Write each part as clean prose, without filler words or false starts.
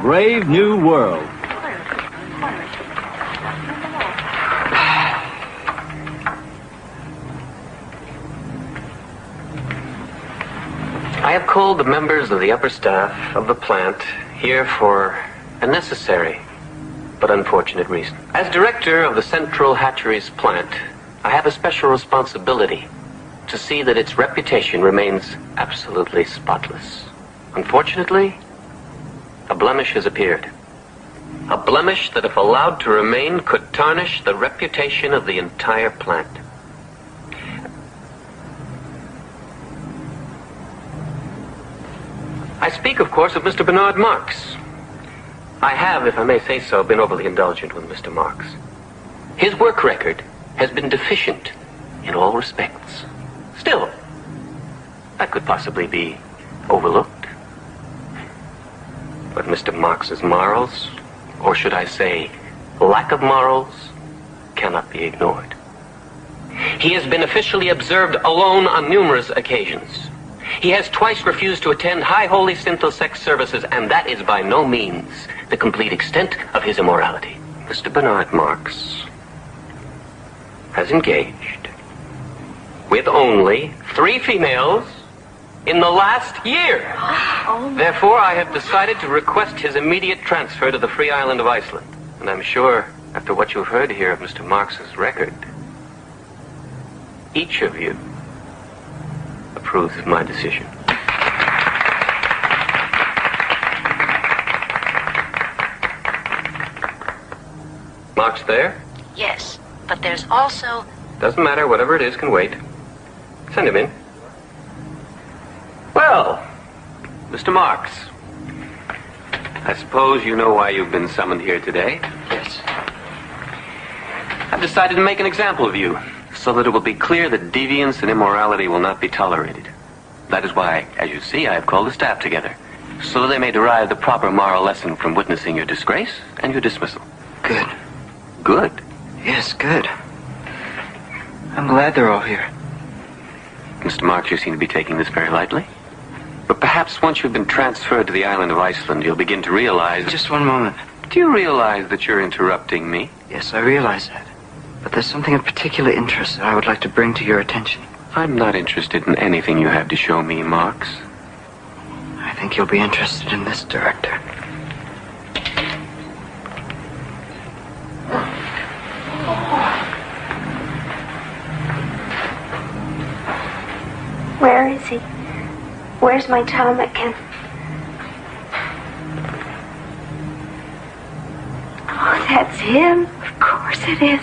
brave new world. I have called the members of the upper staff of the plant here for a necessary but unfortunate reason. As director of the Central Hatcheries plant, I have a special responsibility to see that its reputation remains absolutely spotless. Unfortunately, a blemish has appeared. A blemish that, if allowed to remain, could tarnish the reputation of the entire plant. I speak, of course, of Mr. Bernard Marx. I have, if I may say so, been overly indulgent with Mr. Marx. His work record has been deficient in all respects. Still, that could possibly be overlooked. But Mr. Marx's morals, or should I say, lack of morals, cannot be ignored. He has been officially observed alone on numerous occasions. He has twice refused to attend High Holy Synthosex services, and that is by no means the complete extent of his immorality. Mr. Bernard Marx has engaged with only 3 females in the last year. Therefore, I have decided to request his immediate transfer to the free island of Iceland. And I'm sure, after what you've heard here of Mr. Marx's record, each of you approves of my decision. Marx there? Yes, but there's also... Doesn't matter, whatever it is can wait. Send him in. Well, Mr. Marx, I suppose you know why you've been summoned here today? Yes. I've decided to make an example of you, so that it will be clear that deviance and immorality will not be tolerated. That is why, as you see, I have called the staff together, so that they may derive the proper moral lesson from witnessing your disgrace and your dismissal. Good. Good? Yes, good. I'm glad they're all here. Mr. Marx, you seem to be taking this very lightly. But perhaps once you've been transferred to the island of Iceland, you'll begin to realize... Just one moment. Do you realize that you're interrupting me? Yes, I realize that. But there's something of particular interest that I would like to bring to your attention. I'm not interested in anything you have to show me, Marx. I think you'll be interested in this, Director. Where is he? Where's my ptarmigan? Oh, that's him. Of course it is.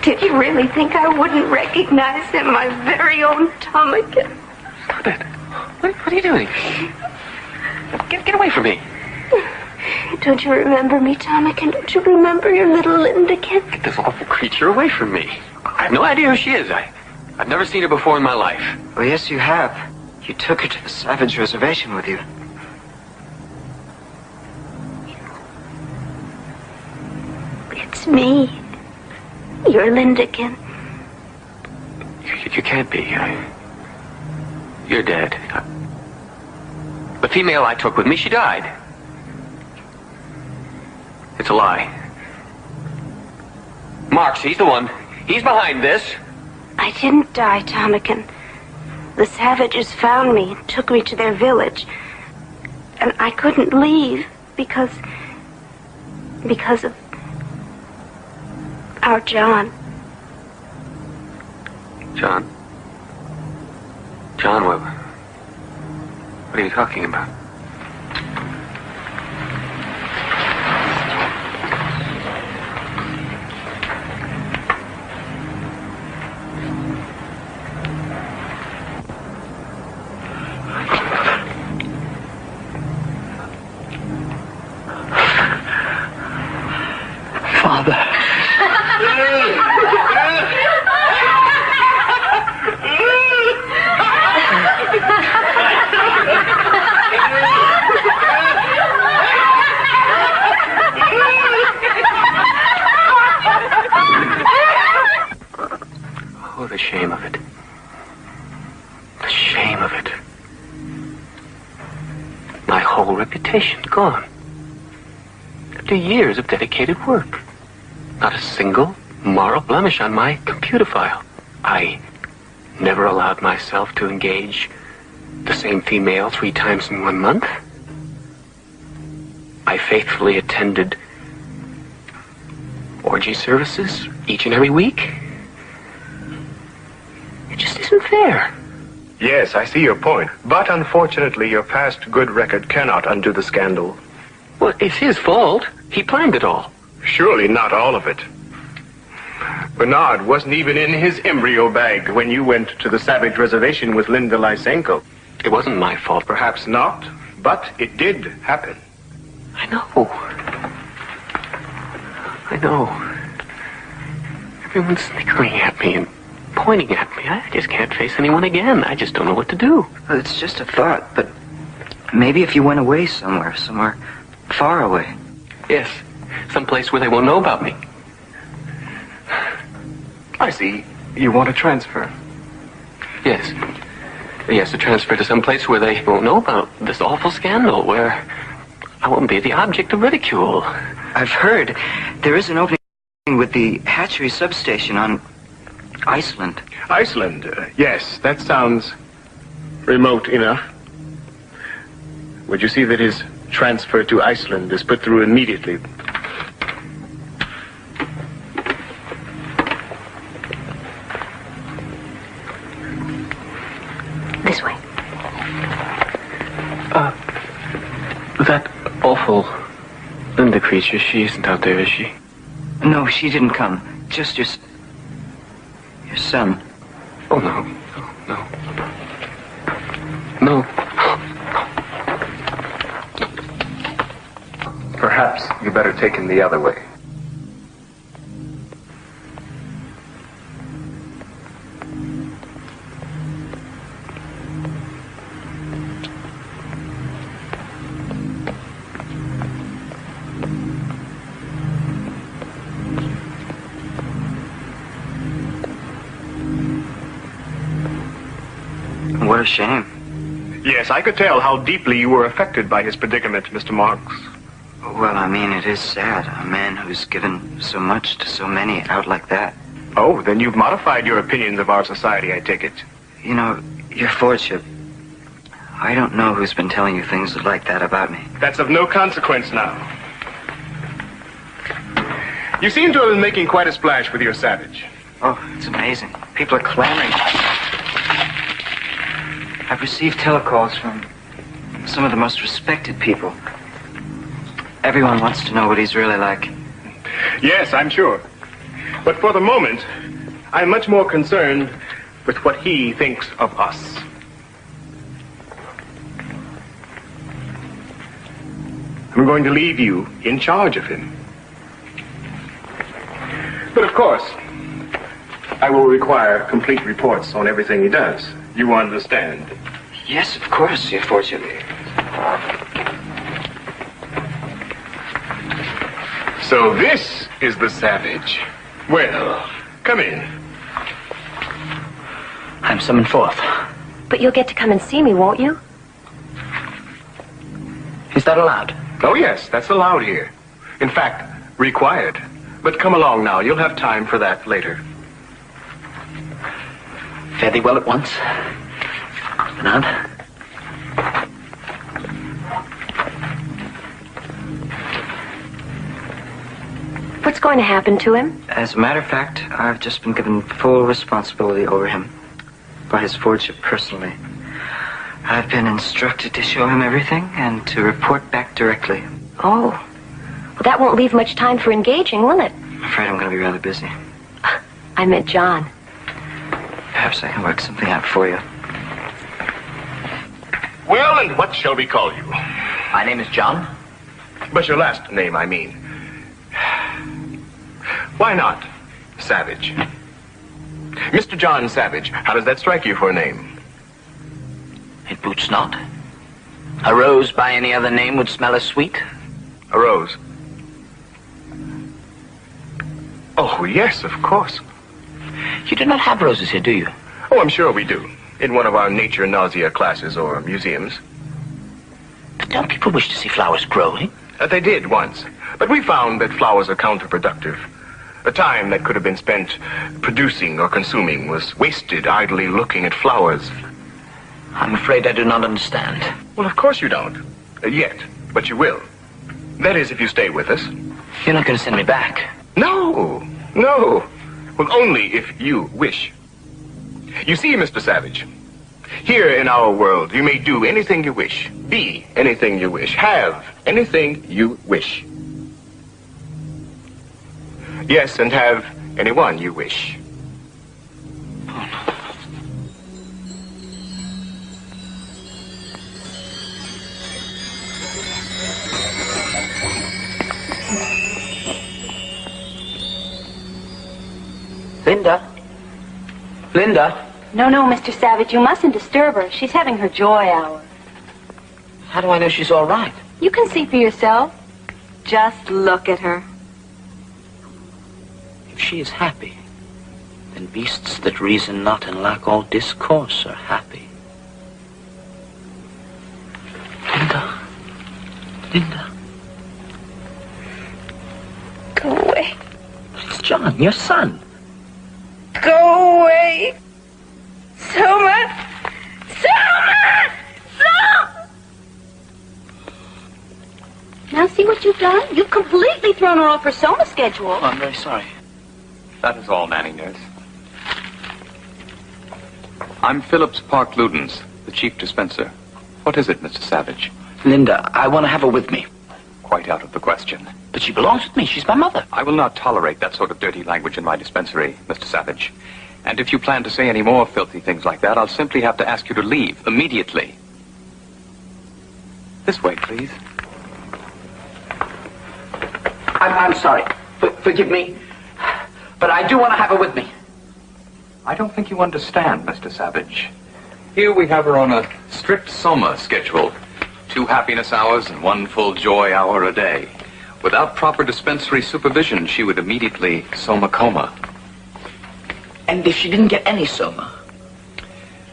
Did you really think I wouldn't recognize him, my very own ptarmigan? Stop it. What are you doing? Get away from me. Don't you remember me, ptarmigan? Don't you remember your little Lindakin? Get this awful creature away from me. I have no idea who she is. I've never seen her before in my life. Oh, yes, you have. You took her to the Savage Reservation with you. It's me. Your Lindakin. You can't be. You're dead. The female I took with me, she died. It's a lie. Marx, he's the one. He's behind this. I didn't die, ptarmigan. The savages found me and took me to their village. And I couldn't leave because of our John. John? John, what are you talking about? Father. Oh, the shame of it. The shame of it. My whole reputation gone. After years of dedicated work. Not a single moral blemish on my computer file. I never allowed myself to engage the same female 3 times in 1 month. I faithfully attended orgy services each and every week. It just isn't fair. Yes, I see your point. But unfortunately, your past good record cannot undo the scandal. Well, it's his fault. He planned it all. Surely not all of it. Bernard wasn't even in his embryo bag when you went to the Savage Reservation with Linda Lysenko. It wasn't my fault. Perhaps not, but it did happen. I know. I know. Everyone's snickering at me and pointing at me. I just can't face anyone again. I just don't know what to do. Well, it's just a thought, but maybe if you went away somewhere far away. Yes, someplace where they won't know about me. I see. You want a transfer. Yes. Yes, a transfer to some place where they won't know about this awful scandal, where I won't be the object of ridicule. I've heard there is an opening with the hatchery substation on Iceland. Iceland? Yes, that sounds remote enough. Would you see that his transfer to Iceland is put through immediately? This way. That awful Linda creature, she isn't out there, is she? No, she didn't come. Just your son. Oh, no. No. Perhaps you better take him the other way. What a shame. Yes, I could tell how deeply you were affected by his predicament, Mr. Marks. Well, I mean, it is sad. A man who's given so much to so many out like that. Oh, then you've modified your opinions of our society, I take it. You know, your Lordship, I don't know who's been telling you things like that about me. That's of no consequence now. You seem to have been making quite a splash with your Savage. Oh, it's amazing. People are clamoring. I've received telecalls from some of the most respected people. Everyone wants to know what he's really like. Yes, I'm sure. But for the moment, I'm much more concerned with what he thinks of us. I'm going to leave you in charge of him. But of course, I will require complete reports on everything he does. You understand? Yes, of course, your Lordship. So this is the Savage. Well, come in. I'm summoned forth. But you'll get to come and see me, won't you? Is that allowed? Oh, yes, that's allowed here. In fact, required. But come along now. You'll have time for that later. Fare thee well at once. Bernard. What's going to happen to him? As a matter of fact, I've just been given full responsibility over him by his Lordship personally. I've been instructed to show him everything and to report back directly. Oh. Well, that won't leave much time for engaging, will it? I'm afraid I'm going to be rather busy. I meant John. Perhaps I can work something out for you. Well, and what shall we call you? My name is John. But your last name, I mean. Why not Savage? Mr. John Savage, how does that strike you for a name? It boots not. A rose by any other name would smell as sweet. A rose? Oh, yes, of course. You do not have roses here, do you? Oh, I'm sure we do. In one of our nature nausea classes or museums. The Don't people wish to see flowers growing? They did once, but we found that flowers are counterproductive. The time that could have been spent producing or consuming was wasted idly looking at flowers. I'm afraid I do not understand. Well, of course you don't. Yet, but you will. That is, if you stay with us. You're not going to send me back? No. Well, only if you wish. You see, Mr. Savage, here in our world, you may do anything you wish, be anything you wish, have anything you wish. Yes, and have anyone you wish. Linda? No, Mr. Savage, you mustn't disturb her. She's having her joy hour. How do I know she's all right? You can see for yourself. Just look at her. If she is happy, then beasts that reason not and lack all discourse are happy. Linda. Go away. It's John, your son. Go away. Soma! Now see what you've done? You've completely thrown her off her Soma schedule. Oh, I'm very sorry. That is all, Nanny Nurse. I'm Phillips Park Ludens, the chief dispenser. What is it, Mr. Savage? Linda, I want to have her with me. Quite out of the question. But she belongs with me. She's my mother. I will not tolerate that sort of dirty language in my dispensary, Mr. Savage. And if you plan to say any more filthy things like that, I'll simply have to ask you to leave immediately. This way, please. I'm sorry. Forgive me. But I do want to have her with me. I don't think you understand, Mr. Savage. Here we have her on a strict Soma schedule. 2 happiness hours and 1 full joy hour a day. Without proper dispensary supervision, she would immediately Soma coma. And if she didn't get any Soma?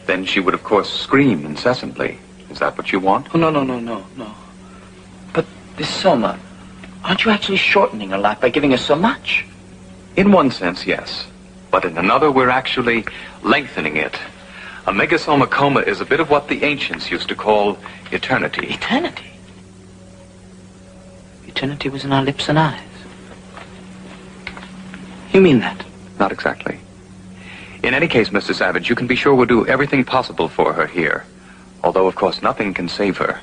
Then she would, of course, scream incessantly. Is that what you want? Oh, no. But this Soma, aren't you actually shortening her life by giving her so much? In one sense, yes. But in another, we're actually lengthening it. A megasoma coma is a bit of what the ancients used to call eternity. Eternity? Eternity was in our lips and eyes. You mean that? Not exactly. In any case, Mr. Savage, you can be sure we'll do everything possible for her here. Although, of course, nothing can save her.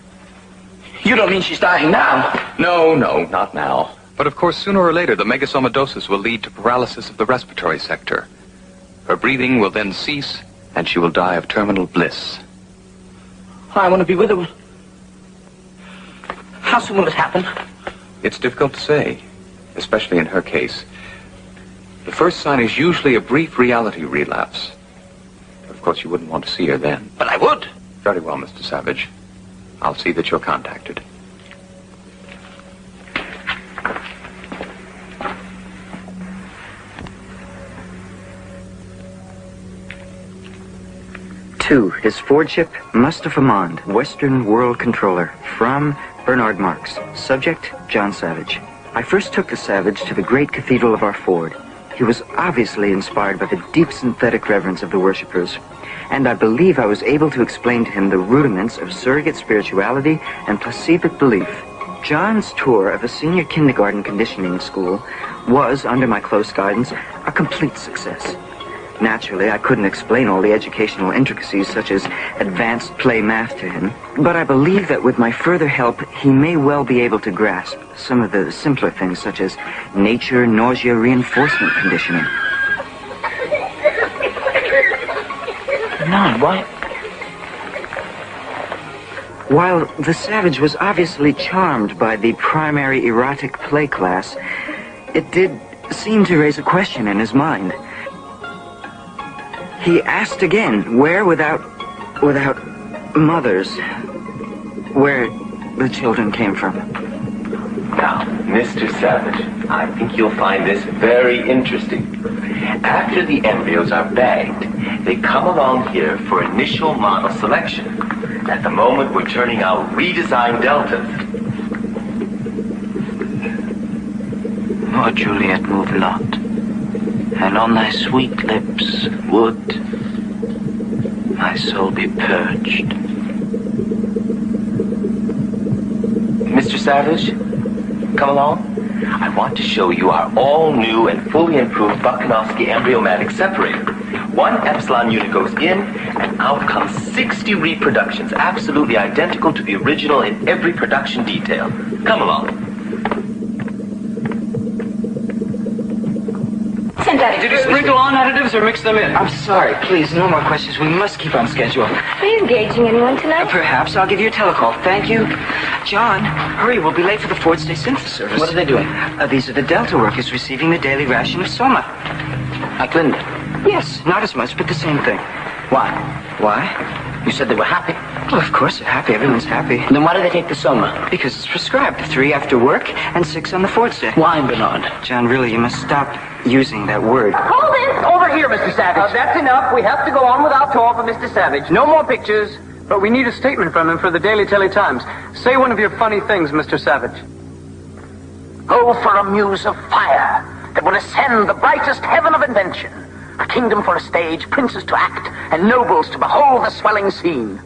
You don't mean she's dying now? No, not now. But of course, sooner or later, the megasomadosis will lead to paralysis of the respiratory sector. Her breathing will then cease, and she will die of terminal bliss. I want to be with her. How soon will it happen? It's difficult to say, especially in her case. The first sign is usually a brief reality relapse. But of course, you wouldn't want to see her then. But I would. Very well, Mr. Savage. I'll see that you're contacted. To His Fordship, Mustafa Mond, Western World Controller, from Bernard Marx. Subject, John Savage. I first took the Savage to the great cathedral of our Ford. He was obviously inspired by the deep synthetic reverence of the worshippers, and I believe I was able to explain to him the rudiments of surrogate spirituality and placidic belief. John's tour of a senior kindergarten conditioning school was, under my close guidance, a complete success. Naturally, I couldn't explain all the educational intricacies such as advanced play math to him, but I believe that with my further help, he may well be able to grasp some of the simpler things such as nature, nausea, reinforcement conditioning. No, why? While the Savage was obviously charmed by the primary erotic play class, it did seem to raise a question in his mind. He asked again, where without mothers, where the children came from. Now, Mr. Savage, I think you'll find this very interesting. After the embryos are bagged, they come along here for initial model selection. At the moment, we're turning out redesigned deltas. Oh, Juliet, move not. And on thy sweet lips would my soul be purged. Mr. Savage, come along. I want to show you our all-new and fully improved Bakanowski embryomatic separator. 1 epsilon unit goes in, and out comes 60 reproductions, absolutely identical to the original in every production detail. Come along. Did you sprinkle on additives or mix them in? I'm sorry, please, no more questions. We must keep on schedule. Are you engaging anyone tonight? Perhaps. I'll give you a telecall. Thank you. John, hurry. We'll be late for the Ford's Day synthesis service. What are they doing? These are the Delta workers receiving the daily ration of soma. Like Linda? Yes, not as much, but the same thing. Why? Why? You said they were happy. Well, of course they're happy. Everyone's happy. Then why do they take the soma? Because it's prescribed. 3 after work and 6 on the Ford's Day. Why, Bernard? John, really, you must stop using that word. Hold it! Over here, Mr. Savage. That's enough. We have to go on with our tour for Mr. Savage. No more pictures. But we need a statement from him for the Daily Times. Say one of your funny things, Mr. Savage. Go for a muse of fire that will ascend the brightest heaven of invention. A kingdom for a stage, princes to act, and nobles to behold the swelling scene.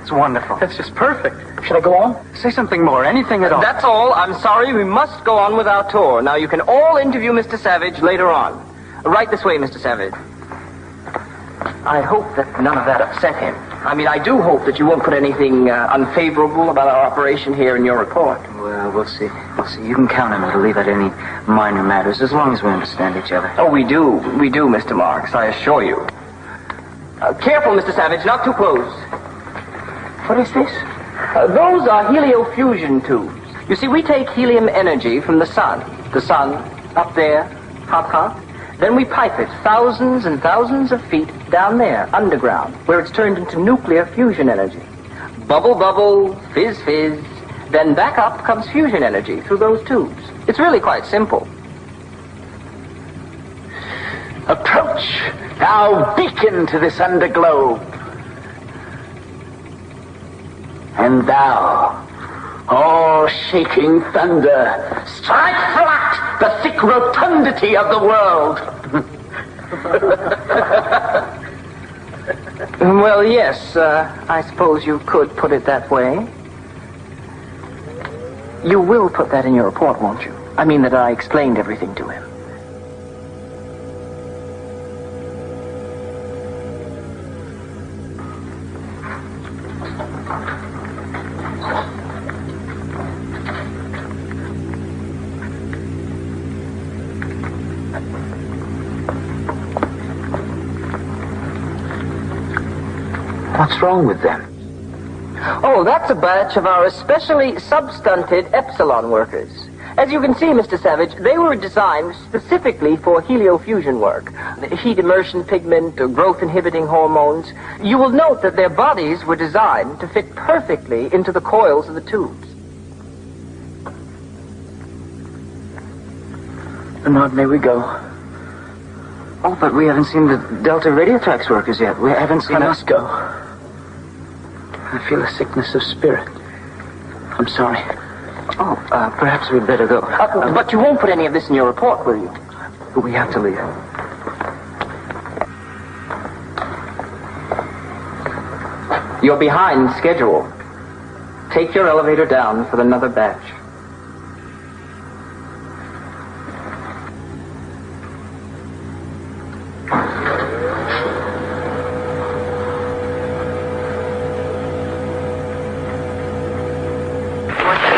It's wonderful. That's just perfect. Should I go on? Say something more, anything at all. That's all. I'm sorry. We must go on with our tour. Now, you can all interview Mr. Savage later on. Right this way, Mr. Savage. I hope that none of that upset him. I mean, I do hope that you won't put anything unfavorable about our operation here in your report. Well, we'll see. We'll see. You can count on me to leave out any minor matters, as long as we understand each other. Oh, we do. We do, Mr. Marks, I assure you. Careful, Mr. Savage, not too close. What is this? Those are heliofusion tubes. You see, we take helium energy from the sun. The sun, up there, hot. Then we pipe it thousands and thousands of feet down there, underground, where it's turned into nuclear fusion energy. Bubble, bubble, fizz, fizz. Then back up comes fusion energy through those tubes. It's really quite simple. Approach, thou beacon to this underglobe. And thou, all-shaking thunder, strike flat the thick rotundity of the world. Well, yes, I suppose you could put it that way. You will put that in your report, won't you? I mean that I explained everything to him. What's wrong with them? Oh, that's a batch of our especially substunted epsilon workers. As you can see, Mr. Savage, they were designed specifically for heliofusion work. Heat immersion pigment, growth-inhibiting hormones. You will note that their bodies were designed to fit perfectly into the coils of the tubes. Bernard, may we go? Oh, but we haven't seen the Delta Radiotrax workers yet. We haven't seen... I must go. I feel a sickness of spirit. I'm sorry. Oh, perhaps we'd better go. But you won't put any of this in your report, will you? We have to leave. You're behind schedule. Take your elevator down for another batch.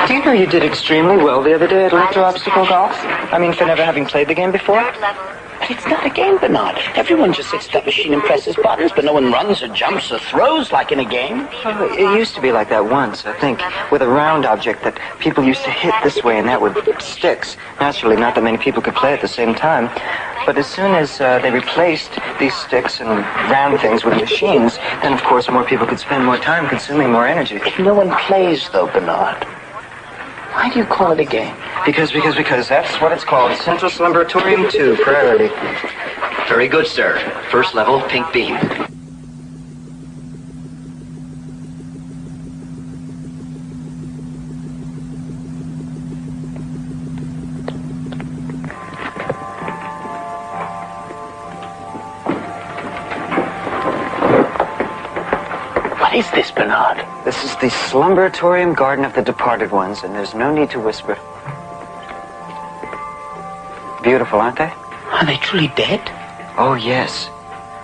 Do you know you did extremely well the other day at electro-obstacle golf? I mean, for never having played the game before? But it's not a game, Bernard. Everyone just sits at that machine and presses buttons, but no one runs or jumps or throws like in a game. Well, it used to be like that once, I think, with a round object that people used to hit this way and that with sticks. Naturally, not that many people could play at the same time. But as soon as they replaced these sticks and round things with machines, then, of course, more people could spend more time consuming more energy. If no one plays, though, Bernard, why do you call it a game? Because that's what it's called. Central Slumbratorium 2, priority. Very good, sir. First level, pink beam. is this, Bernard? This is the Slumberatorium Garden of the Departed Ones, and there's no need to whisper. Beautiful, aren't they? Are they truly dead? Oh, yes.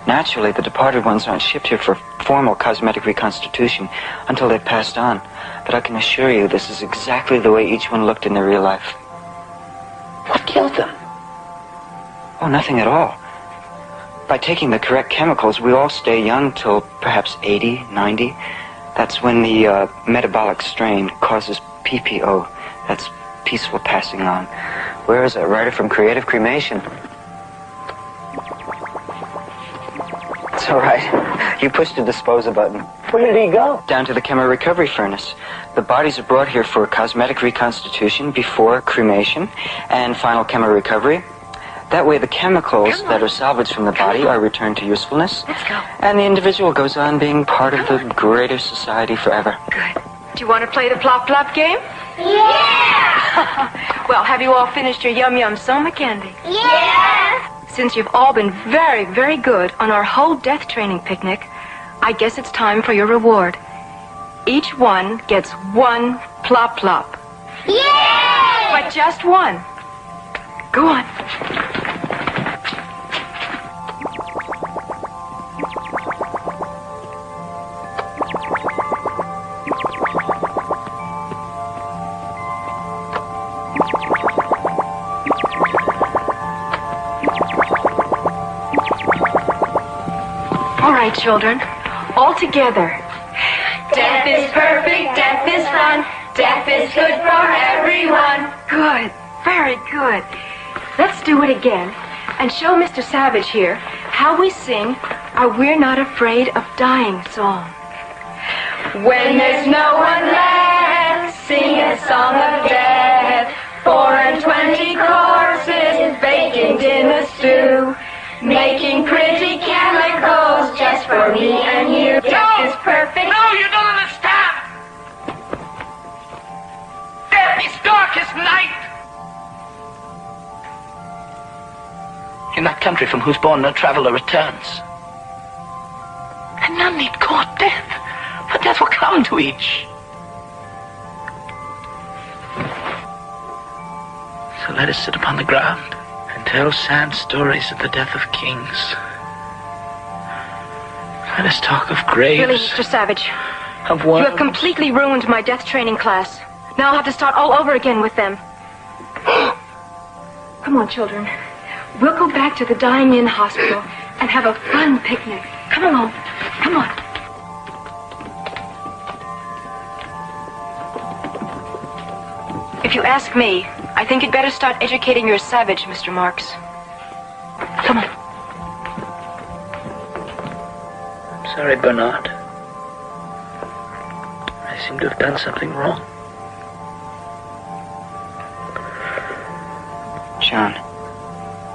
Naturally, the departed ones aren't shipped here for formal cosmetic reconstitution until they've passed on. But I can assure you this is exactly the way each one looked in their real life. What killed them? Oh, nothing at all. By taking the correct chemicals, we all stay young till perhaps 80, 90. That's when the metabolic strain causes PPO. That's peaceful passing on. Where is that writer from Creative Cremation? It's all right. You pushed the disposal button. Where did he go? Down to the chemo recovery furnace. The bodies are brought here for cosmetic reconstitution before cremation and final chemo recovery. That way the chemicals that are salvaged from the body are returned to usefulness. Let's go. And the individual goes on being part of the greater society forever. Good. Do you want to play the plop-plop game? Yeah! Well, have you all finished your yum-yum soma candy? Yeah! Since you've all been very, very good on our whole death training picnic, I guess it's time for your reward. Each one gets one plop-plop. Yay! But just one. Go on. All right, children, all together. Death is perfect, death is fun, death is good for everyone. Good, very good. Let's do it again and show Mr. Savage here how we sing our We're Not Afraid of Dying song. When there's no one left, sing a song of death. 420 courses baking in a stew, making pretty chemicals just for me and you. Death is perfect. No, you don't understand. Death is dark as night. In that country from whose bourne no traveller returns. And none need court death, for death will come to each. So let us sit upon the ground and tell sad stories of the death of kings. Let us talk of graves. Really, Mr. Savage, of you have completely ruined my death training class. Now I'll have to start all over again with them. Come on, children. We'll go back to the Dying Inn Hospital and have a fun picnic. Come along. Come on. If you ask me, I think you'd better start educating your Savage, Mr. Marks. Come on. I'm sorry, Bernard. I seem to have done something wrong. John,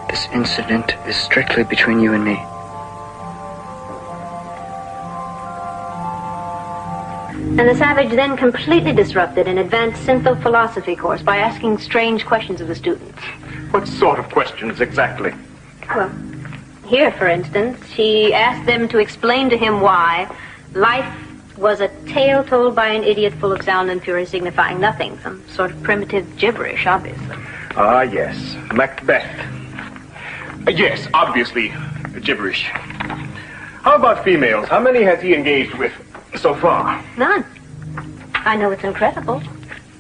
this incident is strictly between you and me. And the Savage then completely disrupted an advanced synthophilosophy course by asking strange questions of the students. What sort of questions exactly? Well, here, for instance, she asked them to explain to him why life was a tale told by an idiot full of sound and fury signifying nothing, some sort of primitive gibberish, obviously. Ah, yes. Macbeth. Yes, obviously, gibberish. How about females? How many has he engaged with so far? None. I know it's incredible,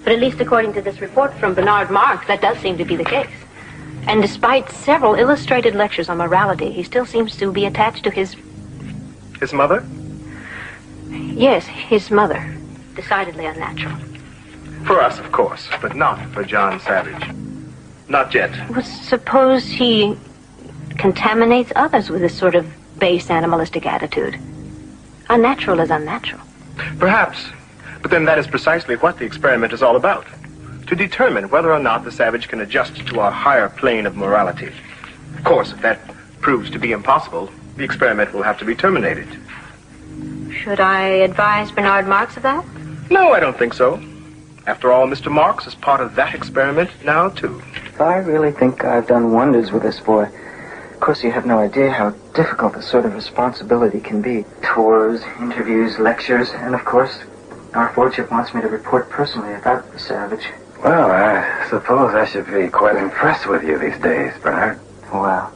but at least according to this report from Bernard Marks, that does seem to be the case. And despite several illustrated lectures on morality, he still seems to be attached to his... His mother? Yes, his mother. Decidedly unnatural. For us, of course, but not for John Savage. Not yet. Well, suppose he contaminates others with this sort of base animalistic attitude. Unnatural is unnatural. Perhaps. But then that is precisely what the experiment is all about. To determine whether or not the Savage can adjust to our higher plane of morality. Of course, if that proves to be impossible, the experiment will have to be terminated. Should I advise Bernard Marks of that? No, I don't think so. After all, Mr. Marks is part of that experiment now, too. I really think I've done wonders with this boy. course, you have no idea how difficult this sort of responsibility can be. Tours, interviews, lectures, and of course, our Fordship wants me to report personally about the Savage. Well, I suppose I should be quite impressed with you these days, Bernard. Well,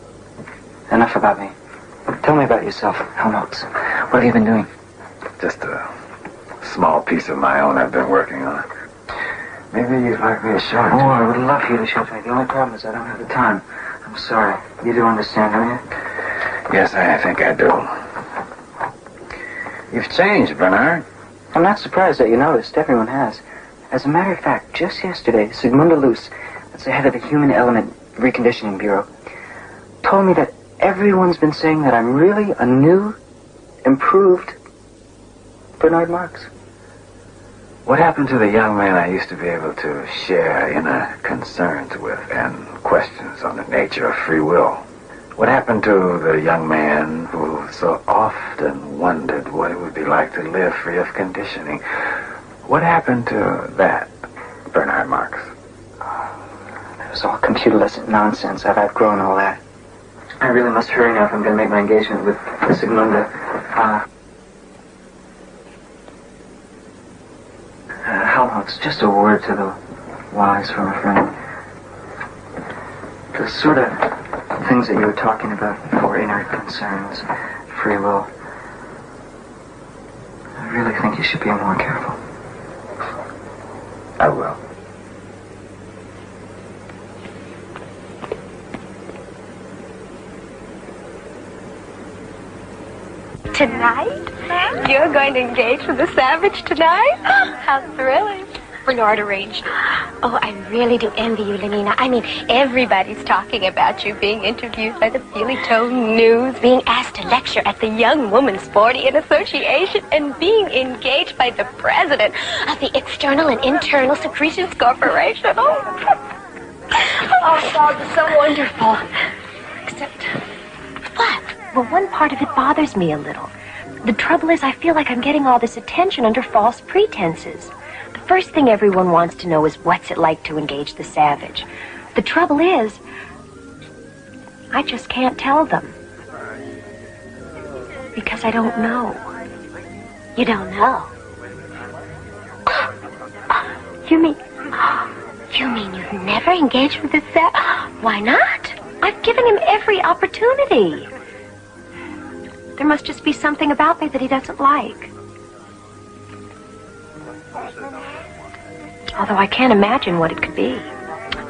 enough about me. Tell me about yourself, Helmholtz. What have you been doing? Just a small piece of my own I've been working on. Maybe you'd like me to show it to you. Oh, I would love for you to show it to me. The only problem is I don't have the time. I'm sorry. You do understand, don't you? Yes, I think I do. You've changed, Bernard. I'm not surprised that you noticed. Everyone has. As a matter of fact, just yesterday, Sigmunda Luce, that's the head of the Human Element Reconditioning Bureau, told me that everyone's been saying that I'm really a new, improved Bernard Marx. What happened to the young man I used to be able to share inner concerns with and questions on the nature of free will? What happened to the young man who so often wondered what it would be like to live free of conditioning? What happened to that, Bernard Marx? It was all computerless nonsense. I've outgrown all that. I really must hurry now if I'm going to make my engagement with Sigmunda. Helmholtz, just a word to the wise from a friend. The sort of things that you were talking about before, inner concerns, free will, I really think you should be more careful. I will. Tonight? You're going to engage with the Savage tonight? How thrilling. Bernard arranged it. Oh, I really do envy you, Lenina. I mean, everybody's talking about you being interviewed by the Feuilleton News, being asked to lecture at the Young Women's Sporty Association, and being engaged by the president of the External and Internal Secretions Corporation. Oh, God, it's so wonderful. Except... What? Well, one part of it bothers me a little. The trouble is I feel like I'm getting all this attention under false pretenses. The first thing everyone wants to know is what's it like to engage the Savage. The trouble is, I just can't tell them. Because I don't know. You don't know? You mean you've never engaged with the Savage? Why not? I've given him every opportunity. There must just be something about me that he doesn't like. Although I can't imagine what it could be.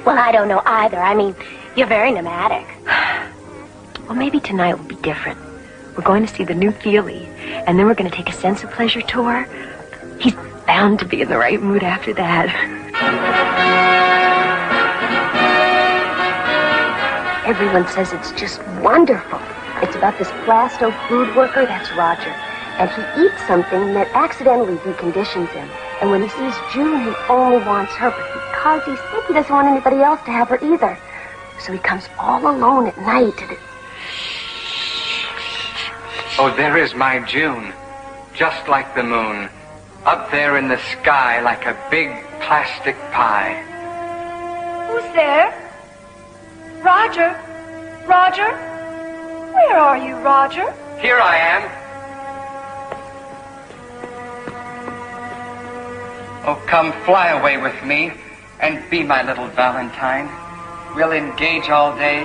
Well, I don't know either. I mean, you're very nomadic. Well, maybe tonight will be different. We're going to see the new Feliz, and then we're going to take a sense of pleasure tour. He's bound to be in the right mood after that. Everyone says it's just wonderful. It's about this plasto food worker, that's Roger. And he eats something that accidentally deconditions him. And when he sees June, he only wants her. But because he's sick, he doesn't want anybody else to have her either. So he comes all alone at night and Oh, there is my June. Just like the moon. Up there in the sky like a big plastic pie. Who's there? Roger? Roger? Where are you, Roger? Here I am. Oh, come fly away with me and be my little Valentine. We'll engage all day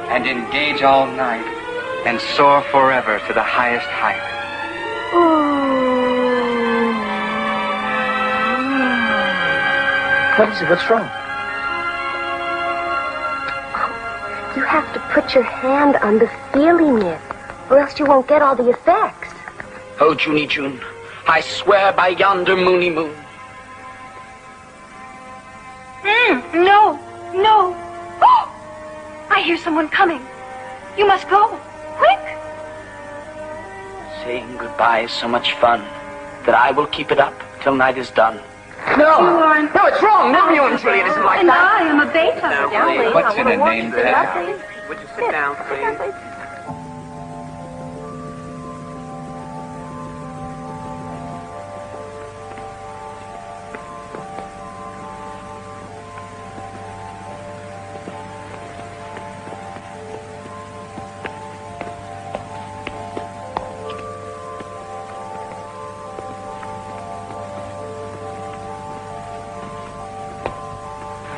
and engage all night and soar forever to the highest height. What is it? What's wrong? You have to put your hand on the feeling it, or else you won't get all the effects. Oh, Junie June, I swear by yonder moony moon. No, no. Oh, I hear someone coming. You must go. Quick. Saying goodbye is so much fun that I will keep it up till night is done. No. You aren't. No, it's wrong. Romeo and Juliet isn't like and that. I am a beta. No, please. What's in a name tag? Would you sit down, please?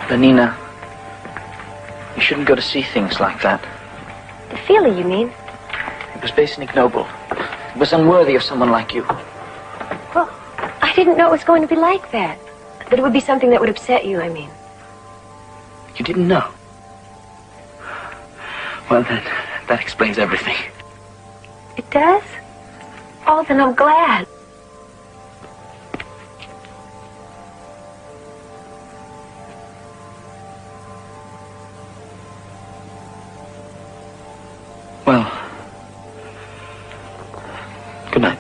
Lenina, you shouldn't go to see things like that. The feeling, you mean? It was base and ignoble. It was unworthy of someone like you. Well, I didn't know it was going to be like that. That it would be something that would upset you, I mean. You didn't know? Well, that explains everything. It does? Oh, then I'm glad. Well, good night.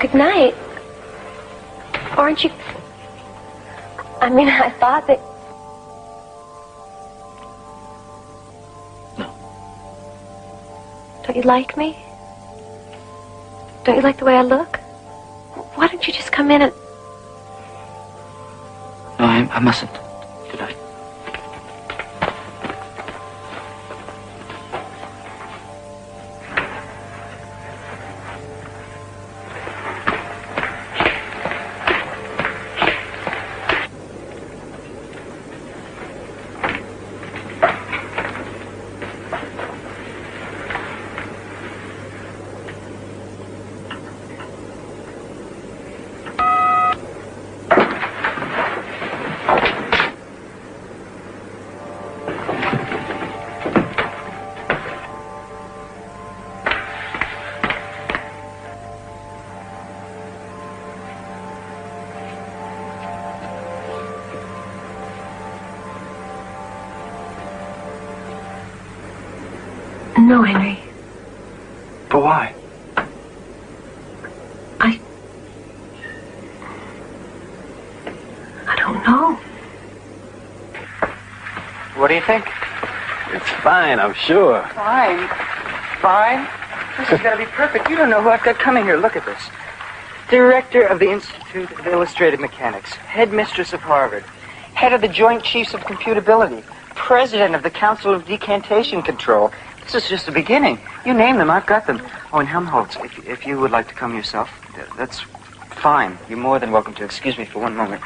Good night. Aren't you... I mean, I thought that... No. Don't you like me? Don't you like the way I look? Why don't you just come in and... No, I mustn't. Good night. No, Henry. But why? I don't know. What do you think? It's fine, I'm sure. Fine. Fine? This is going to be perfect. You don't know who I've got coming here. Look at this. Director of the Institute of Illustrated Mechanics, headmistress of Harvard, head of the Joint Chiefs of Computability, president of the Council of Decantation Control. This is just the beginning. You name them, I've got them. Oh, and Helmholtz, if you would like to come yourself, that's fine. You're more than welcome to. Excuse me for one moment.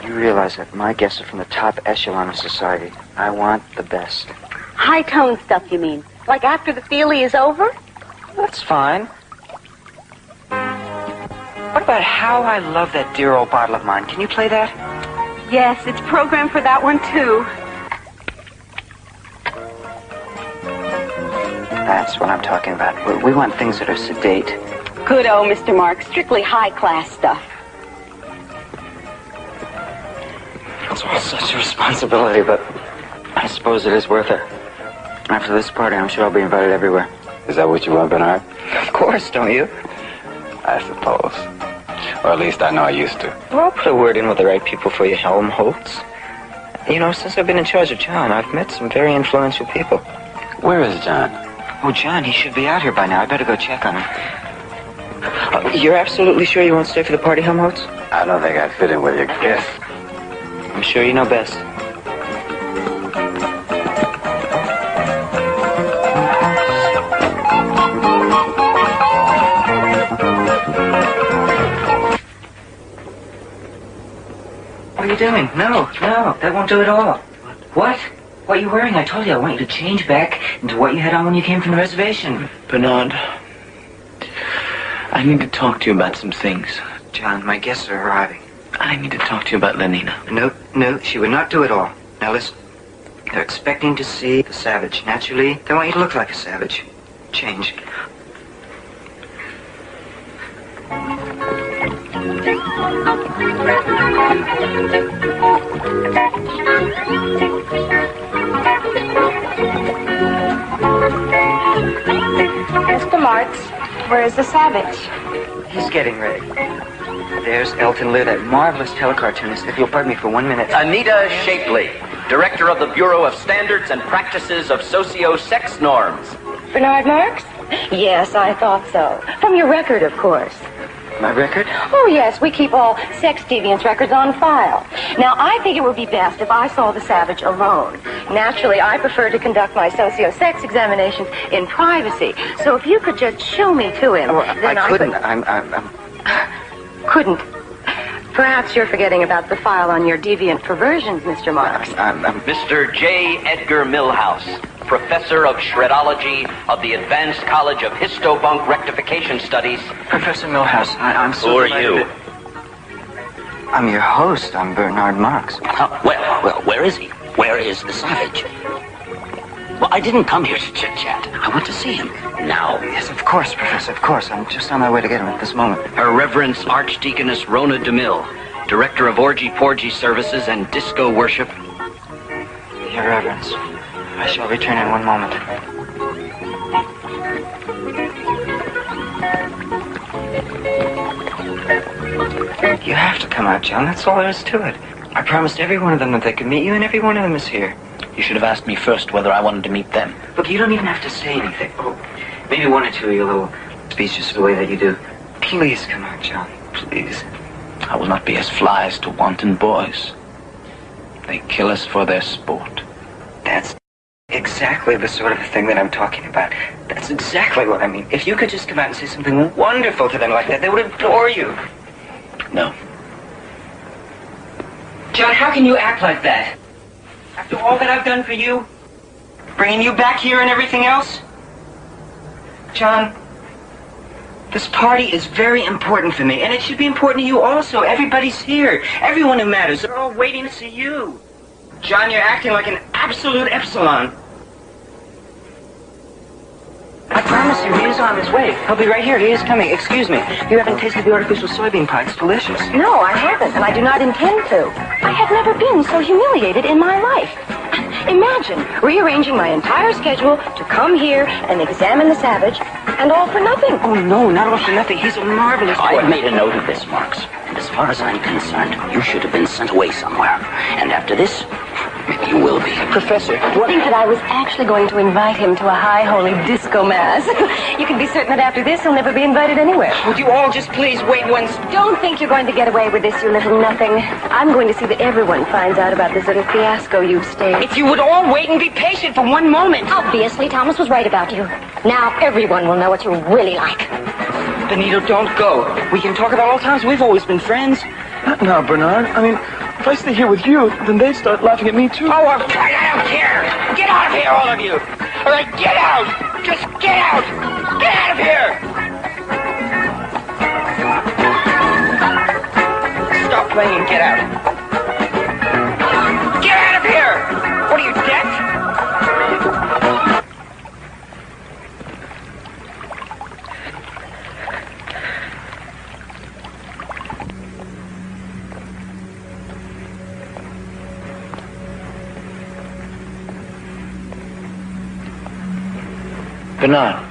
You realize that my guests are from the top echelon of society. I want the best. High-tone stuff, you mean? Like after the feelie is over? That's fine. What about How I Love That Dear Old Bottle of Mine? Can you play that? Yes, it's programmed for that one, too. That's what I'm talking about. We want things that are sedate. Good, Mr. Marks. Strictly high-class stuff. It's all such a responsibility, but I suppose it is worth it. After this party, I'm sure I'll be invited everywhere. Is that what you want, Bernard? Of course, don't you? I suppose. Or at least I know I used to. Well, I'll put a word in with the right people for you, Helmholtz. You know, since I've been in charge of John, I've met some very influential people. Where is John? Oh, John, he should be out here by now. I better go check on him. You're absolutely sure you won't stay for the party, Helmholtz? I don't think I'd fit in with your guests. I'm sure you know best. What are you doing? No, that won't do at all. What? What are you wearing? I told you I want you to change back into what you had on when you came from the reservation. Bernard, I need to talk to you about some things. John, my guests are arriving. I need to talk to you about Lenina. No, she would not do it all. Now listen, they're expecting to see the savage. Naturally, they want you to look like a savage. Change. Mr. Marks, where is the savage? He's getting ready. There's Elton Lear, that marvelous telecartoonist. If you'll pardon me for 1 minute. Anita Shapley, Director of the Bureau of Standards and Practices of Socio-Sex Norms. Bernard Marks? Yes, I thought so. From your record, of course. My record? Oh, yes, we keep all sex deviance records on file. Now, I think it would be best if I saw the savage alone. Naturally, I prefer to conduct my socio-sex examinations in privacy. So if you could just show me to him, Oh, then I couldn't. Couldn't. Perhaps you're forgetting about the file on your deviant perversions, Mr. Marks. Mr. J. Edgar Milhouse, professor of shredology of the Advanced College of Histobunk Rectification Studies. Professor Milhouse, I'm so Who are delighted you? to- I'm your host. I'm Bernard Marks. Well, where is he? Where is the savage? Well, I didn't come here to chit-chat. I want to see him now. Yes, of course, Professor, of course. I'm just on my way to get him at this moment. Her Reverence Archdeaconess Rona DeMille, Director of Orgy-Porgy Services and Disco Worship. Your Reverence, I shall return in one moment. You have to come out, John. That's all there is to it. I promised every one of them that they could meet you, and every one of them is here. You should have asked me first whether I wanted to meet them. Look, you don't even have to say anything. Oh, maybe one or two of your little speeches the way that you do. Please come out, John. Please. I will not be as flies to wanton boys. They kill us for their sport. That's exactly the sort of thing that I'm talking about. That's exactly what I mean. If you could just come out and say something wonderful to them like that, they would adore you. No. John, how can you act like that? After all that I've done for you? Bringing you back here and everything else? John, this party is very important for me, and it should be important to you also. Everybody's here. Everyone who matters. They're all waiting to see you. John, you're acting like an absolute epsilon. I promise you, he is on his way. He'll be right here. He is coming. Excuse me. You haven't tasted the artificial soybean pie. It's delicious. No, I haven't, and I do not intend to. I have never been so humiliated in my life. Imagine rearranging my entire schedule to come here and examine the savage, and all for nothing. Oh, no, not all for nothing. He's a marvelous boy. I've made a note of this, Marks. And as far as I'm concerned, you should have been sent away somewhere. And after this, maybe you will be. Professor, I think that I was actually going to invite him to a high holy disco mass. You can be certain that after this, he'll never be invited anywhere. Would you all just please wait once? Don't think you're going to get away with this, you little nothing. I'm going to see that everyone finds out about this little fiasco you've staged. If you would all wait and be patient for one moment. Obviously, Thomas was right about you. Now everyone will know what you're really like. Benito, don't go. We can talk about all times we've always been friends. Not now, Bernard. I mean, if I stay here with you, then they'd start laughing at me, too. Oh, I don't care. Get out of here, all of you. All right, get out. Just get out. Get out of here. Stop playing and get out. Get out of here. What are you, deaf? Bernard.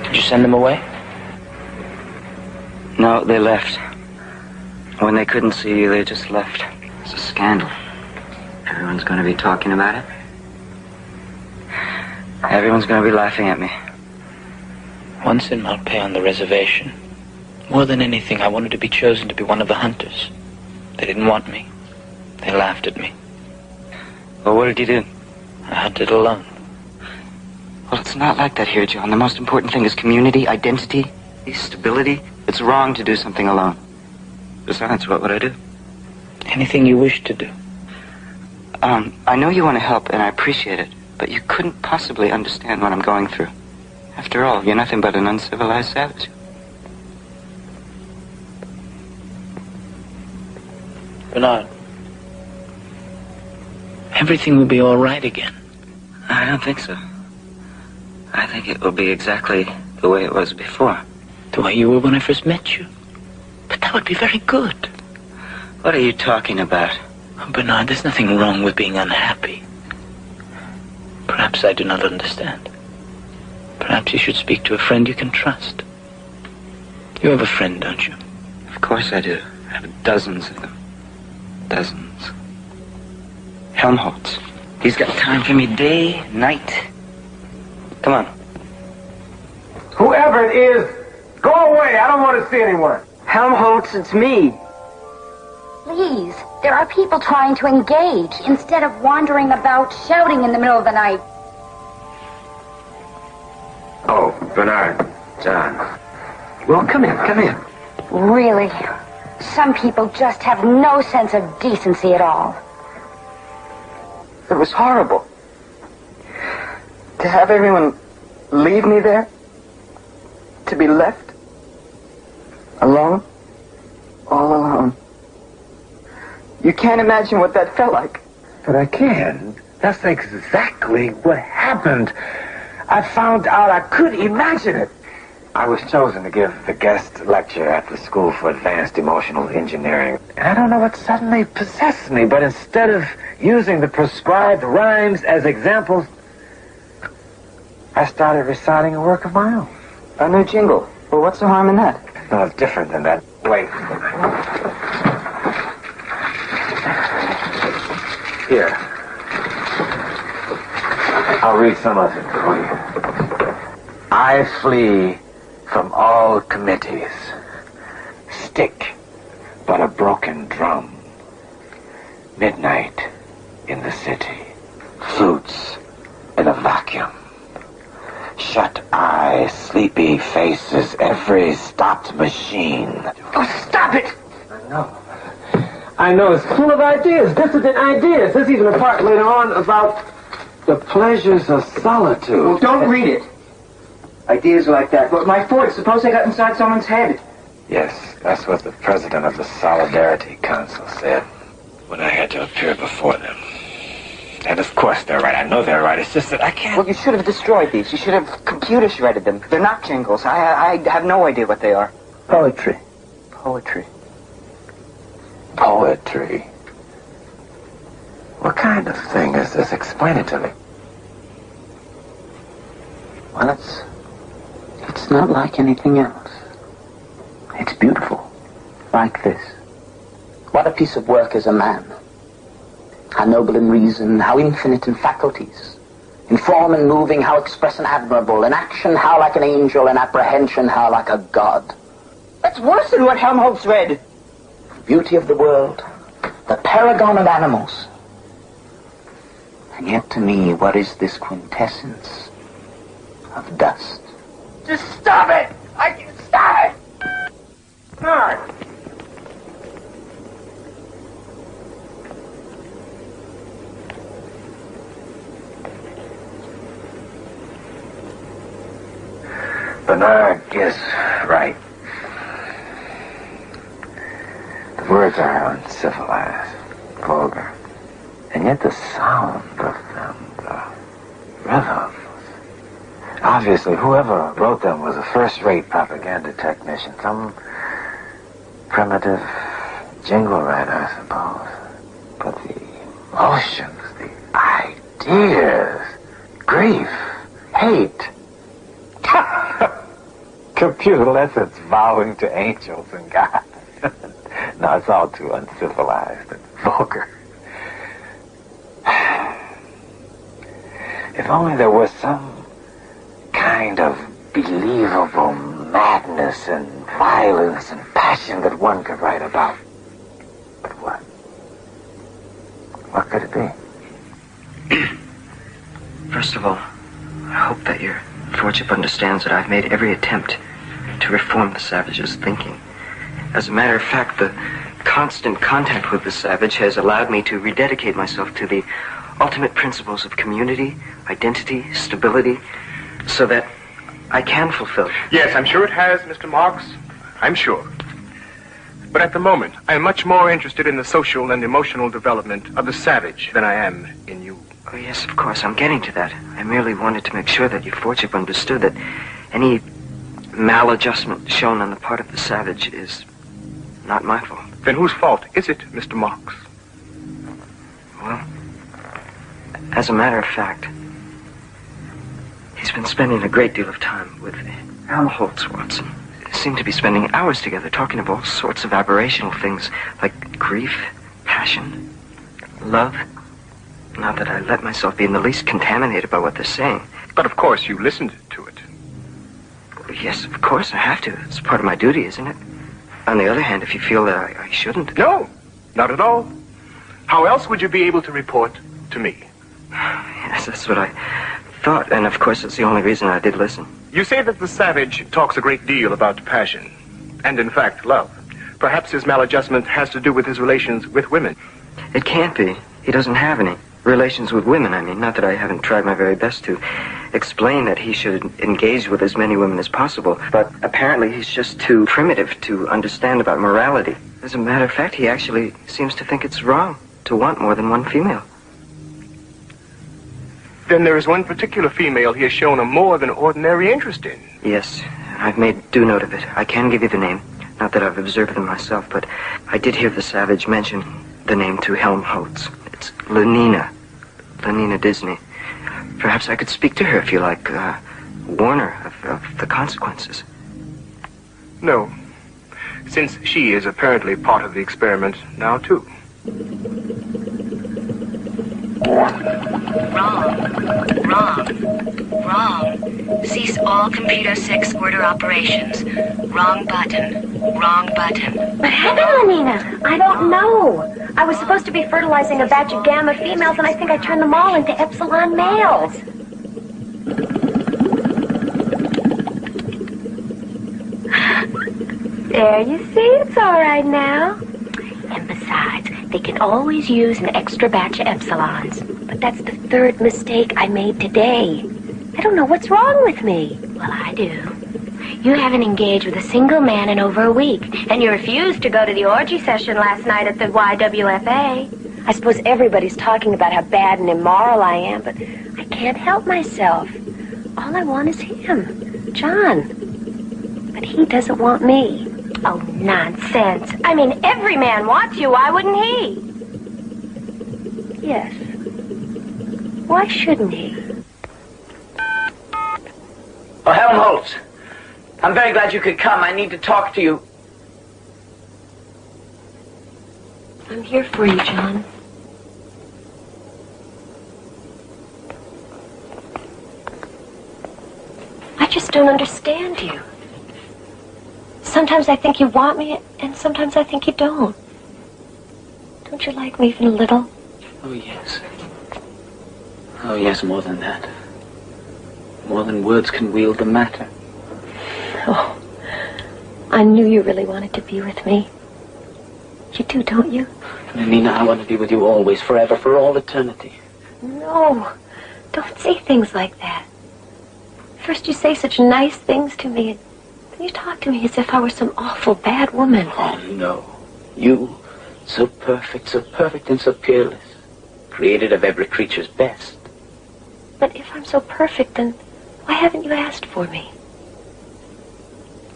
Did you send them away? No, they left. When they couldn't see you, they just left. It's a scandal. Everyone's going to be talking about it. Everyone's going to be laughing at me. Once in Malpais on the reservation, more than anything, I wanted to be chosen to be one of the hunters. They didn't want me. They laughed at me. Well, what did you do? I hunted alone. Well, it's not like that here, John. The most important thing is community, identity, stability. It's wrong to do something alone. Besides, what would I do? Anything you wish to do. I know you want to help, and I appreciate it, but you couldn't possibly understand what I'm going through. After all, you're nothing but an uncivilized savage. Bernard, everything will be all right again. I don't think so. I think it will be exactly the way it was before. The way you were when I first met you. But that would be very good. What are you talking about? Oh, Bernard, there's nothing wrong with being unhappy. Perhaps I do not understand. Perhaps you should speak to a friend you can trust. You have a friend, don't you? Of course I do. I have dozens of them. Dozens. Helmholtz. He's got time for me day, night. Come on. Whoever it is, go away. I don't want to see anyone. Helmholtz, it's me. Please, there are people trying to engage instead of wandering about shouting in the middle of the night. Oh, Bernard, John. Well, come in, come in. Really? Some people just have no sense of decency at all. It was horrible. To have everyone leave me there? To be left? Alone? All alone. You can't imagine what that felt like. But I can. That's exactly what happened. I found out I could imagine it. I was chosen to give the guest lecture at the School for Advanced Emotional Engineering. And I don't know what suddenly possessed me, but instead of using the prescribed rhymes as examples, I started reciting a work of my own. A new jingle. Well, what's the harm in that? No, it's different than that. Wait. Here. I'll read some of it for you. I flee from all committees. Stick but a broken drum. Midnight in the city. Flutes in a vacuum. Shut eyes, sleepy faces, every stopped machine. Oh, stop it! I know, it's full of ideas, dissident ideas. There's even a part later on about the pleasures of solitude. Well, don't read it. Ideas like that. But my Ford, suppose they got inside someone's head. Yes, that's what the president of the Solidarity Council said when I had to appear before them. And of course they're right. I know they're right. It's just that I can't... Well, you should have destroyed these. You should have computer shredded them. They're not jingles. I have no idea what they are. Poetry. Poetry. Poetry? What kind of thing is this? Explain it to me. Well, it's not like anything else. It's beautiful. Like this. What a piece of work is a man. How noble in reason, how infinite in faculties. In form and moving, how express and admirable. In action, how like an angel. In apprehension, how like a god. That's worse than what Helmholtz read. Beauty of the world. The paragon of animals. And yet to me, what is this quintessence of dust? Just stop it! I can stop it! Bernard! Bernard is right. The words are uncivilized, vulgar. And yet the sound of them, the rhythm. Obviously, whoever wrote them was a first-rate propaganda technician. Some primitive jingle writer, I suppose. But the emotions, the ideas, grief, hate. Computer lessons vowing to angels and God. No, it's all too uncivilized and vulgar. If only there was some kind of believable madness and violence and passion that one could write about. But what? What could it be? First of all, I hope that your lordship understands that I've made every attempt to reform the savage's thinking. As a matter of fact, the constant contact with the savage has allowed me to rededicate myself to the ultimate principles of community, identity, stability, so that I can fulfill. Yes, I'm sure it has, Mr. Marks. I'm sure. But at the moment, I'm much more interested in the social and emotional development of the savage than I am in you. Oh, yes, of course. I'm getting to that. I merely wanted to make sure that your lordship understood that any maladjustment shown on the part of the savage is not my fault. Then whose fault is it, Mr. Marks? Well, as a matter of fact, he's been spending a great deal of time with Helmholtz, Watson. They seem to be spending hours together talking of all sorts of aberrational things like grief, passion, love. Not that I let myself be in the least contaminated by what they're saying. But of course you listened to it. Well, yes, of course I have to. It's part of my duty, isn't it? On the other hand, if you feel that I shouldn't... No, not at all. How else would you be able to report to me? Yes, that's what I thought. And of course, it's the only reason I did listen. You say that the savage talks a great deal about passion, and in fact, love. Perhaps his maladjustment has to do with his relations with women. It can't be. He doesn't have any relations with women, I mean. Not that I haven't tried my very best to explain that he should engage with as many women as possible, but apparently he's just too primitive to understand about morality. As a matter of fact, he actually seems to think it's wrong to want more than one female. Then there is one particular female he has shown a more than ordinary interest in. Yes, I've made due note of it. I can give you the name. Not that I've observed them myself, but I did hear the savage mention the name to Helmholtz. It's Lenina. Lenina Disney. Perhaps I could speak to her if you like. Warn her of the consequences. No, since she is apparently part of the experiment now, too. Wrong. Cease all computer sex squirter operations. Wrong button. Wrong button. What happened, Lenina? I don't know. I was supposed to be fertilizing a batch of gamma females, and I think I turned them all into epsilon males. There, you see, it's all right now. And besides, they can always use an extra batch of epsilons. But that's the third mistake I made today. I don't know what's wrong with me. Well, I do. You haven't engaged with a single man in over a week, and you refused to go to the orgy session last night at the YWFA. I suppose everybody's talking about how bad and immoral I am, but I can't help myself. All I want is him, John. But he doesn't want me. Oh, nonsense. I mean, every man wants you. Why wouldn't he? Yes. Why shouldn't he? Oh, Helmholtz. I'm very glad you could come. I need to talk to you. I'm here for you, John. I just don't understand you. Sometimes I think you want me, and sometimes I think you don't. Don't you like me even a little? Oh, yes. Oh, yes, more than that. More than words can wield the matter. Oh, I knew you really wanted to be with me. You do, don't you? Nina, I want to be with you always, forever, for all eternity. No, don't say things like that. First you say such nice things to me, and then you talk to me as if I were some awful bad woman. Oh, no. You, so perfect and so peerless, created of every creature's best. But if I'm so perfect, then why haven't you asked for me?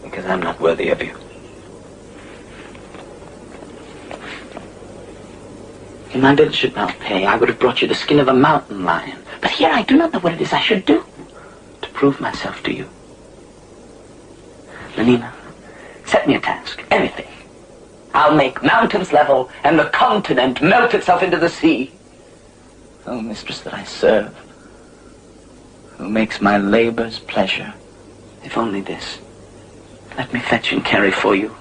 Because I'm not worthy of you. If my bill should now pay, I would have brought you the skin of a mountain lion. But here I do not know what it is I should do to prove myself to you. Lenina, set me a task, anything. I'll make mountains level and the continent melt itself into the sea. Oh, mistress that I serve, who makes my labors pleasure, if only this. Let me fetch and carry for you.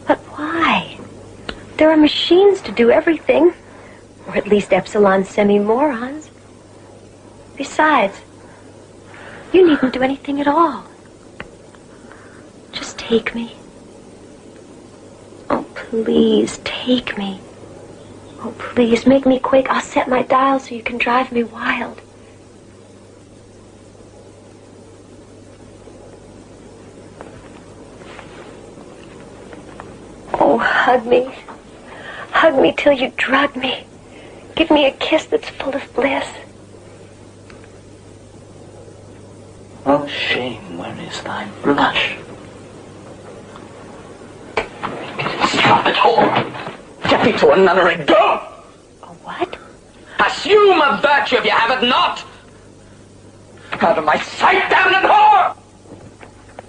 But why? There are machines to do everything. Or at least epsilon semi-morons. Besides, you needn't do anything at all. Just take me. Oh, please, take me. Oh, please, make me quake. I'll set my dial so you can drive me wild. Oh, hug me. Hug me till you drug me. Give me a kiss that's full of bliss. Oh, shame, where is thy blush? Stop it all. Get me to a nunnery. Go! A what? Assume a virtue if you have it not. Out of my sight, damned whore!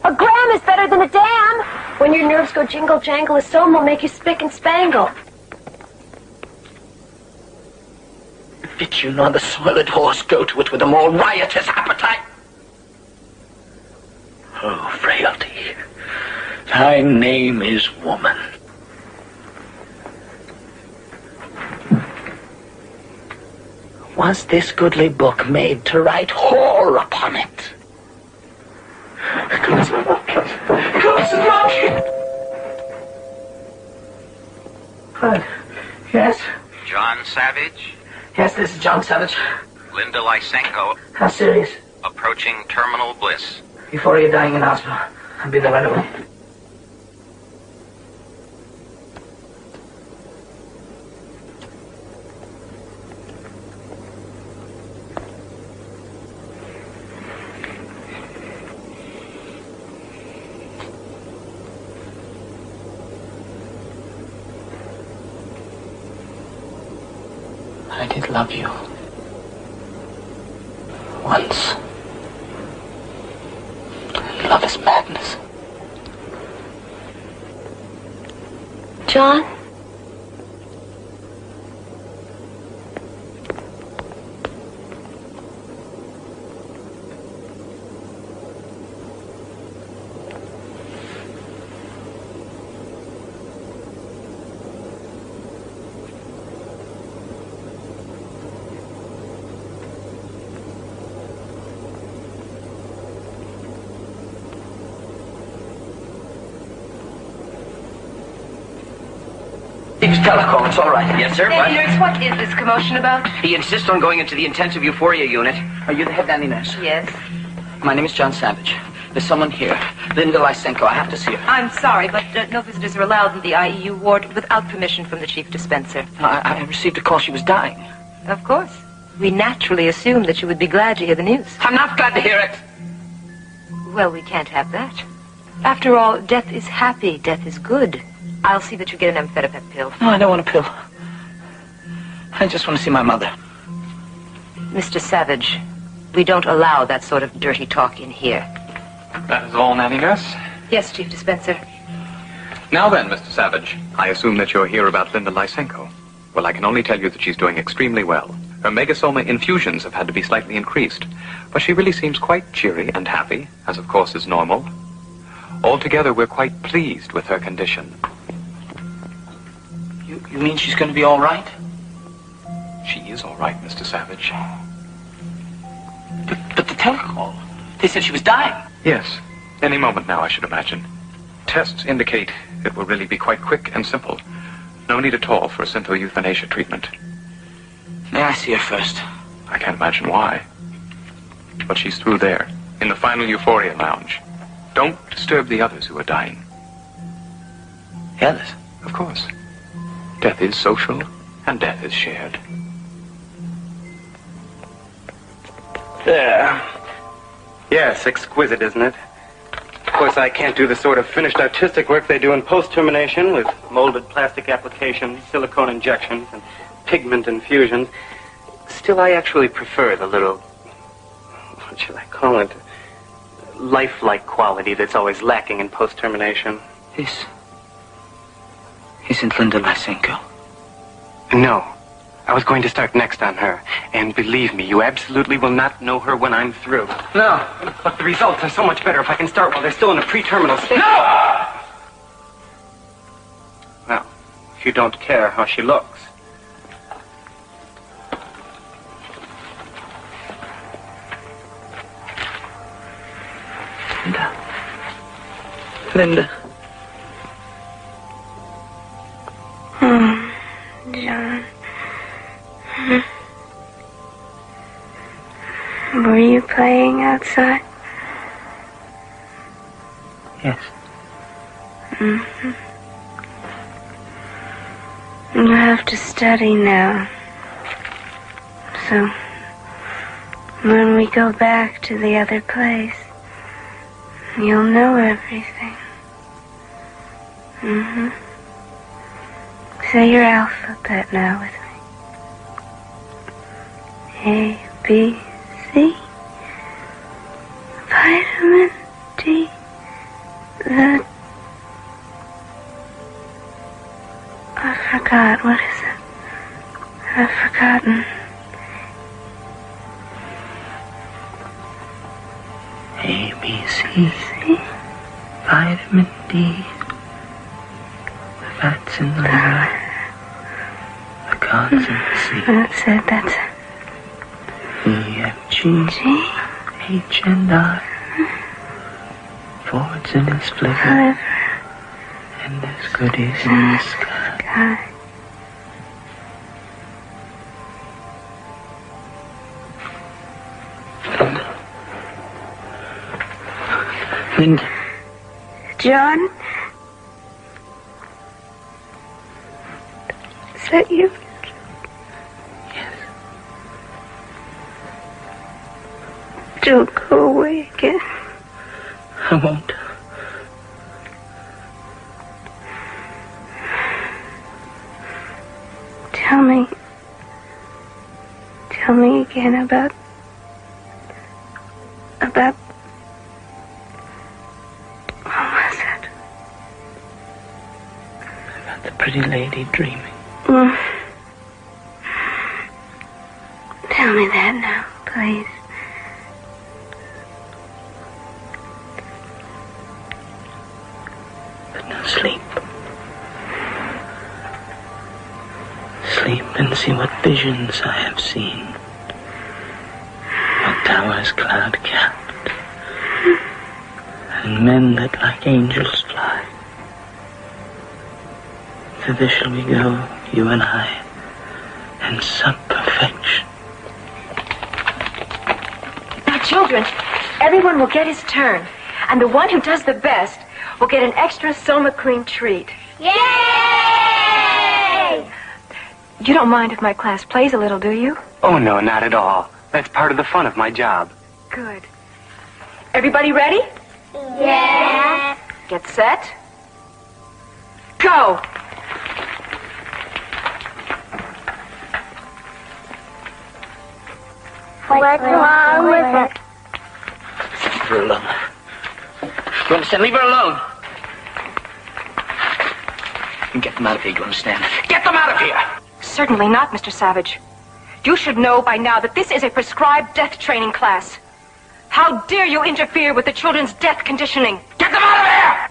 A gram is better than a dam. When your nerves go jingle jangle, a song will make you spick and spangle. Fit you nor the soiled horse go to it with a more riotous appetite. Oh, frailty, thy name is woman. Was this goodly book made to write whore upon it? Close the monkey! What? Yes? John Savage? Yes, this is John Savage. Linda Lysenko, How serious? approaching terminal bliss. Before you're dying in hospital. I'll be there right away. I did love you. Once. Love is madness. John? Steve's telecall, it's all right. Yes, sir. Dandy nurse, what is this commotion about? He insists on going into the intensive euphoria unit. Are you the head dandy nurse? Yes. My name is John Savage. There's someone here. Linda Lysenko. I have to see her. I'm sorry, but no visitors are allowed in the IEU ward without permission from the chief dispenser. I received a call she was dying. Of course. We naturally assumed that you would be glad to hear the news. I'm not glad to hear it. Well, we can't have that. After all, death is happy, death is good. I'll see that you get an amphetamine pill. No, I don't want a pill. I just want to see my mother. Mr. Savage, we don't allow that sort of dirty talk in here. That is all, Nanny Nurse? Yes, Chief Dispenser. Now then, Mr. Savage, I assume that you're here about Linda Lysenko. Well, I can only tell you that she's doing extremely well. Her megasoma infusions have had to be slightly increased, but she really seems quite cheery and happy, as of course is normal. Altogether, we're quite pleased with her condition. You mean she's going to be all right? She is all right, Mr. Savage. But the telecall, they said she was dying. Yes, any moment now, I should imagine. Tests indicate it will really be quite quick and simple. No need at all for a simple euthanasia treatment. May I see her first? I can't imagine why. But she's through there, in the final euphoria lounge. Don't disturb the others who are dying. The others? Of course. Death is social, and death is shared. There. Yes, exquisite, isn't it? Of course, I can't do the sort of finished artistic work they do in post-termination with molded plastic applications, silicone injections, and pigment infusions. Still, I actually prefer the little, what should I call it, lifelike quality that's always lacking in post-termination. This isn't Linda Lysenko. No. I was going to start next on her. And believe me, you absolutely will not know her when I'm through. No. But the results are so much better if I can start while they're still in a pre-terminal state. No! Well, if you don't care how she looks. Linda. John. Were you playing outside? Yes. Mm-hmm. You have to study now. So, when we go back to the other place, you'll know everything. Mm-hmm. Say your alphabet now with me. A, B, C. Vitamin D. I forgot. What is it? I've forgotten. A, B, C. Vitamin D. The fat's in the liver. The cod's in the sea. That's it. E, F, G, H, and I. Forwards in his flivver, and there's goodies in the sky. Linda. John? Is that you? Yes. Don't go away again. I won't. Tell me again about what was it? About the pretty lady dreaming. Tell me that now, please. But now sleep. Sleep and see what visions I have seen. What towers cloud capped, and men that like angels fly. Thither shall we go, you and I, and sup perfection. Now, children, everyone will get his turn, and the one who does the best will get an extra Soma cream treat. Yay! You don't mind if my class plays a little, do you? Oh, no, not at all. That's part of the fun of my job. Good. Everybody ready? Yeah. Get set. Go! What's wrong with it? Leave her alone. You understand? Leave her alone. And get them out of here, you understand? Get them out of here! Certainly not, Mr. Savage. You should know by now that this is a prescribed death training class. How dare you interfere with the children's death conditioning? Get them out of here!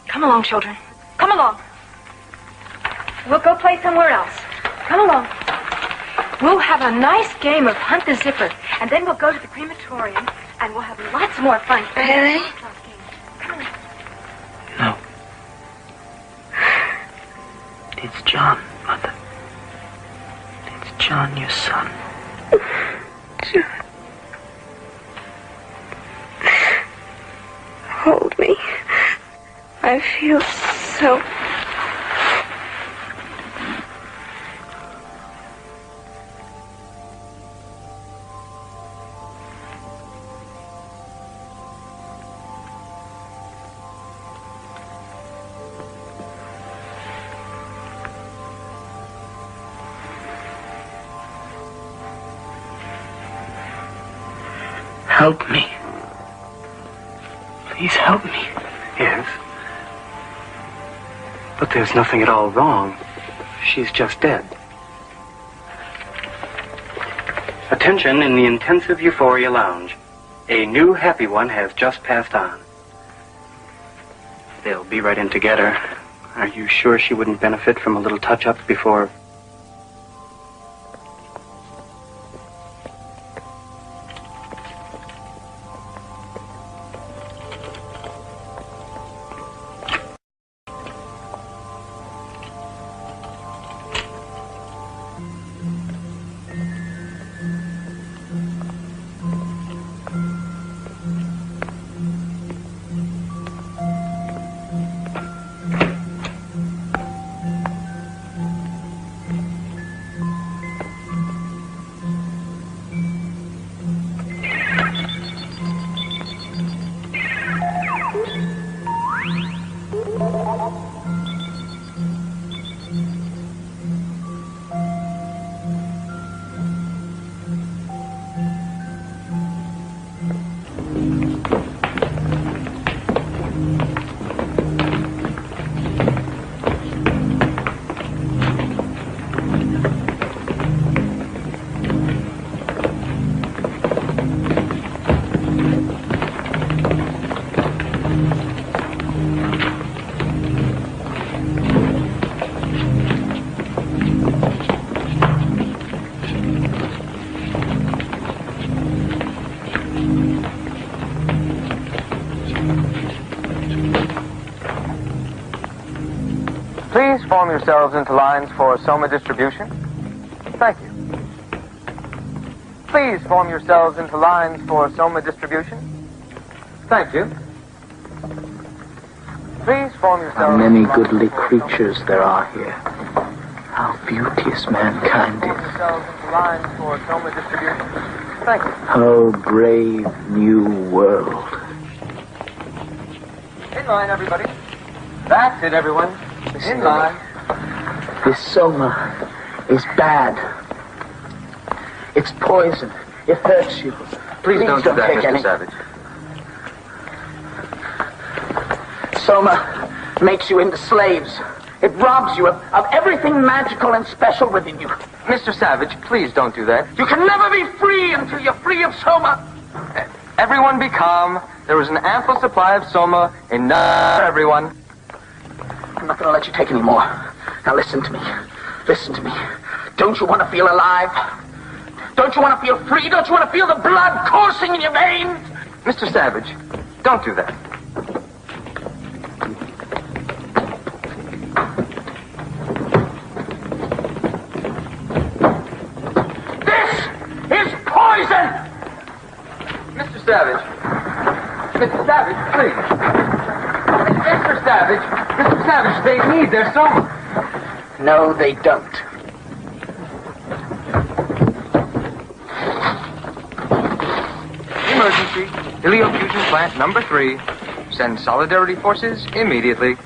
Come along, children. Come along. We'll go play somewhere else. Come along. We'll have a nice game of Hunt the Zipper, and then we'll go to the crematorium, and we'll have lots more fun. Really? No. It's John, Mother. It's John, your son. John. Hold me. I feel so... Help me. Please help me. Yes. But there's nothing at all wrong. She's just dead. Attention in the intensive euphoria lounge. A new happy one has just passed on. They'll be right in to get her. Are you sure she wouldn't benefit from a little touch-up before... form yourselves into lines for soma distribution? Thank you. Please form yourselves into lines for soma distribution. Thank you. Please form yourselves... How many goodly creatures there are here. How beauteous mankind Form is. yourselves into lines for soma distribution. Thank you. Oh, brave new world. In line, everybody. That's it, everyone. In line. This soma is bad. It's poison. It hurts you. Please don't do that, take Mr. any. Savage. Soma makes you into slaves. It robs you of everything magical and special within you. Mr. Savage, please don't do that. You can never be free until you're free of soma. Everyone be calm. There is an ample supply of soma enough for everyone. I'm not going to let you take any more. Now listen to me. Listen to me. Don't you want to feel alive? Don't you want to feel free? Don't you want to feel the blood coursing in your veins? Mr. Savage, don't do that. Poison! Mr. Savage. Mr. Savage, please. Mr. Savage. Mr. Savage, they need their soma. No, they don't. Emergency. Heliofusion plant number 3. Send solidarity forces immediately.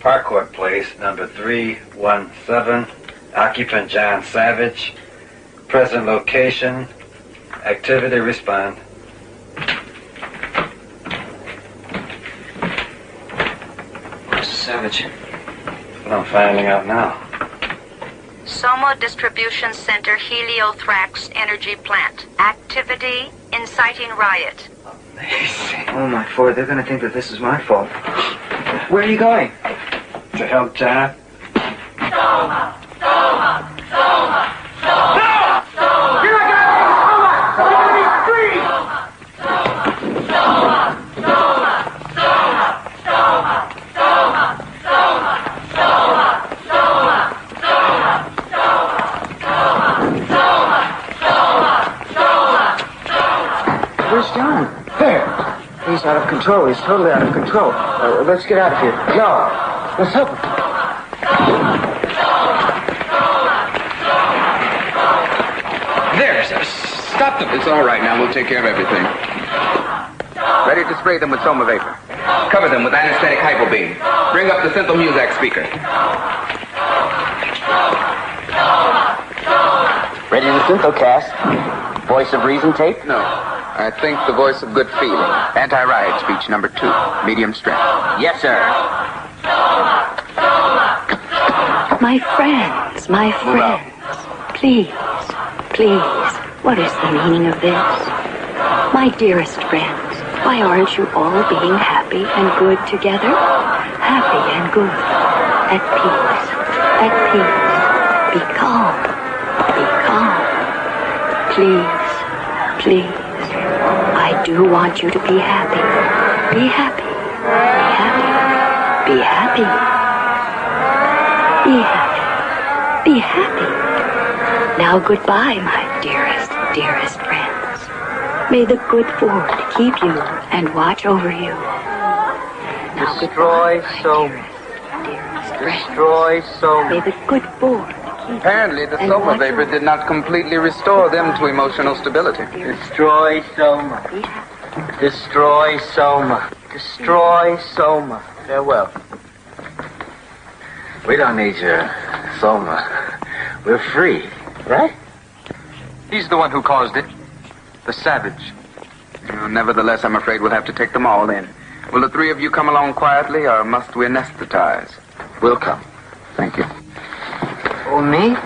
Parkwood Place, number 317. Occupant John Savage. Present location. Activity respond. Mr. Savage. What I'm finding out now. Soma Distribution Center Heliothrax Energy Plant. Activity inciting riot. Oh, my Ford, they're going to think that this is my fault. Where are you going? To help John. Soma! Soma! Soma! Soma! No! You're not going to be Soma! You're going to be free! Soma! Soma! Soma! Soma! Soma! Soma! Soma! Soma! Soma! Soma! Soma! Soma! Where's John? There. He's out of control. He's totally out of control. Let's get out of here. No. Let's help him. There, stop them. It's all right now. We'll take care of everything. Ready to spray them with soma vapor. Cover them with anesthetic hypobeam. Bring up the Synthel Muzak speaker. Ready to synthocast? Voice of reason tape? No. I think the voice of good feeling. Anti-riot speech number 2. Medium strength. Yes, sir. My friends, please, what is the meaning of this? My dearest friends, why aren't you all being happy and good together? Happy and good, at peace, be calm, please, I do want you to be happy, be happy. Now goodbye, my dearest friends. May the good Ford keep you and watch over you. Now Destroy soma. Destroy soma. May the good Ford Apparently, the soma vapor did not completely restore them to emotional stability. Destroy soma. Destroy soma. Destroy soma. Farewell. We don't need your soma. We're free, right? He's the one who caused it. The savage. Nevertheless, I'm afraid we'll have to take them all in. Will the 3 of you come along quietly, or must we anesthetize? We'll come. Thank you. Well, me?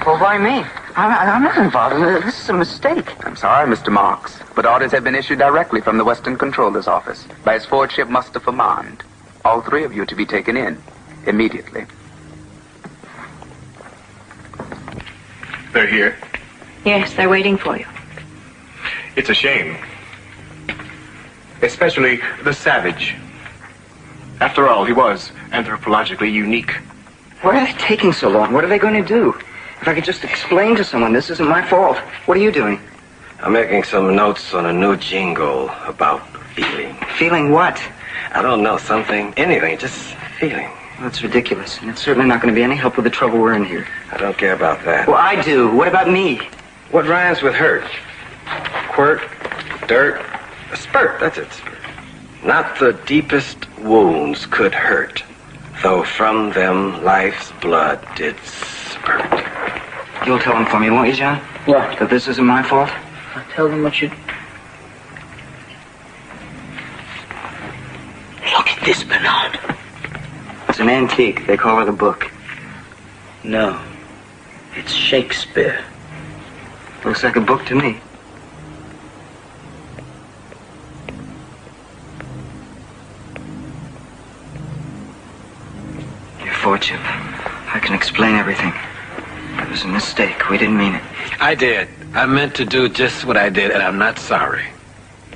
Well, why me? I'm not involved in this. This is a mistake. I'm sorry, Mr. Marks, but orders have been issued directly from the Western Controller's office by his forwardship, Mustafa Mond. All three of you to be taken in immediately. They're here. Yes, they're waiting for you. It's a shame. Especially the savage. After all, he was anthropologically unique. Why are they taking so long? What are they going to do? If I could just explain to someone, this isn't my fault. What are you doing? I'm making some notes on a new jingle about feeling. Feeling what? I don't know, something, anything, just feeling. Well, that's ridiculous, and it's certainly not going to be any help with the trouble we're in here. I don't care about that. Well, I do. What about me? What rhymes with hurt? Quirt, dirt, a spurt, that's it. Not the deepest wounds could hurt, though from them life's blood did spurt. You'll tell them for me, won't you, John? What? That this isn't my fault? I'll tell them what you... Look at this, Bernard. It's an antique. They call it a book. No. It's Shakespeare. Looks like a book to me. Your fortune. I can explain everything. It was a mistake. We didn't mean it. I did. I meant to do just what I did, and I'm not sorry.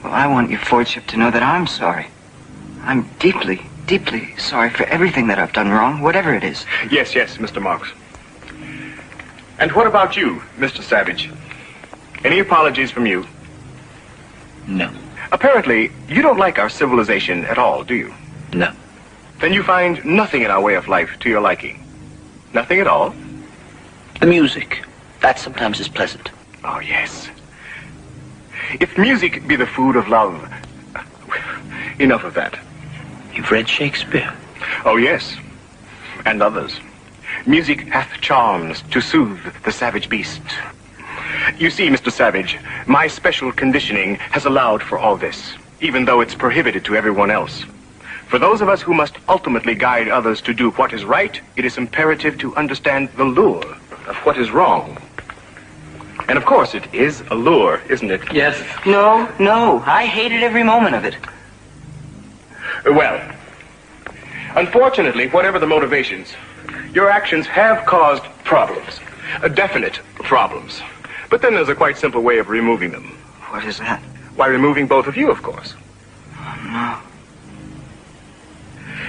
Well, I want your fortune to know that I'm sorry. I'm deeply, deeply sorry for everything that I've done wrong, whatever it is. Yes, Mr. Marks. And what about you, Mr. Savage? Any apologies from you? No. Apparently, you don't like our civilization at all, do you? No. Then you find nothing in our way of life to your liking? Nothing at all? The music. That sometimes is pleasant. Oh, yes. If music be the food of love... Enough of that. You've read Shakespeare? Oh, yes. And others. Music hath charms to soothe the savage beast. You see, Mr. Savage, my special conditioning has allowed for all this, even though it's prohibited to everyone else. For those of us who must ultimately guide others to do what is right, it is imperative to understand the lure of what is wrong. And of course, it is a lure, isn't it? Yes. No. I hated every moment of it. Well, unfortunately, whatever the motivations, your actions have caused problems. Definite problems. But then there's a quite simple way of removing them. What is that? Why, removing both of you, of course. No.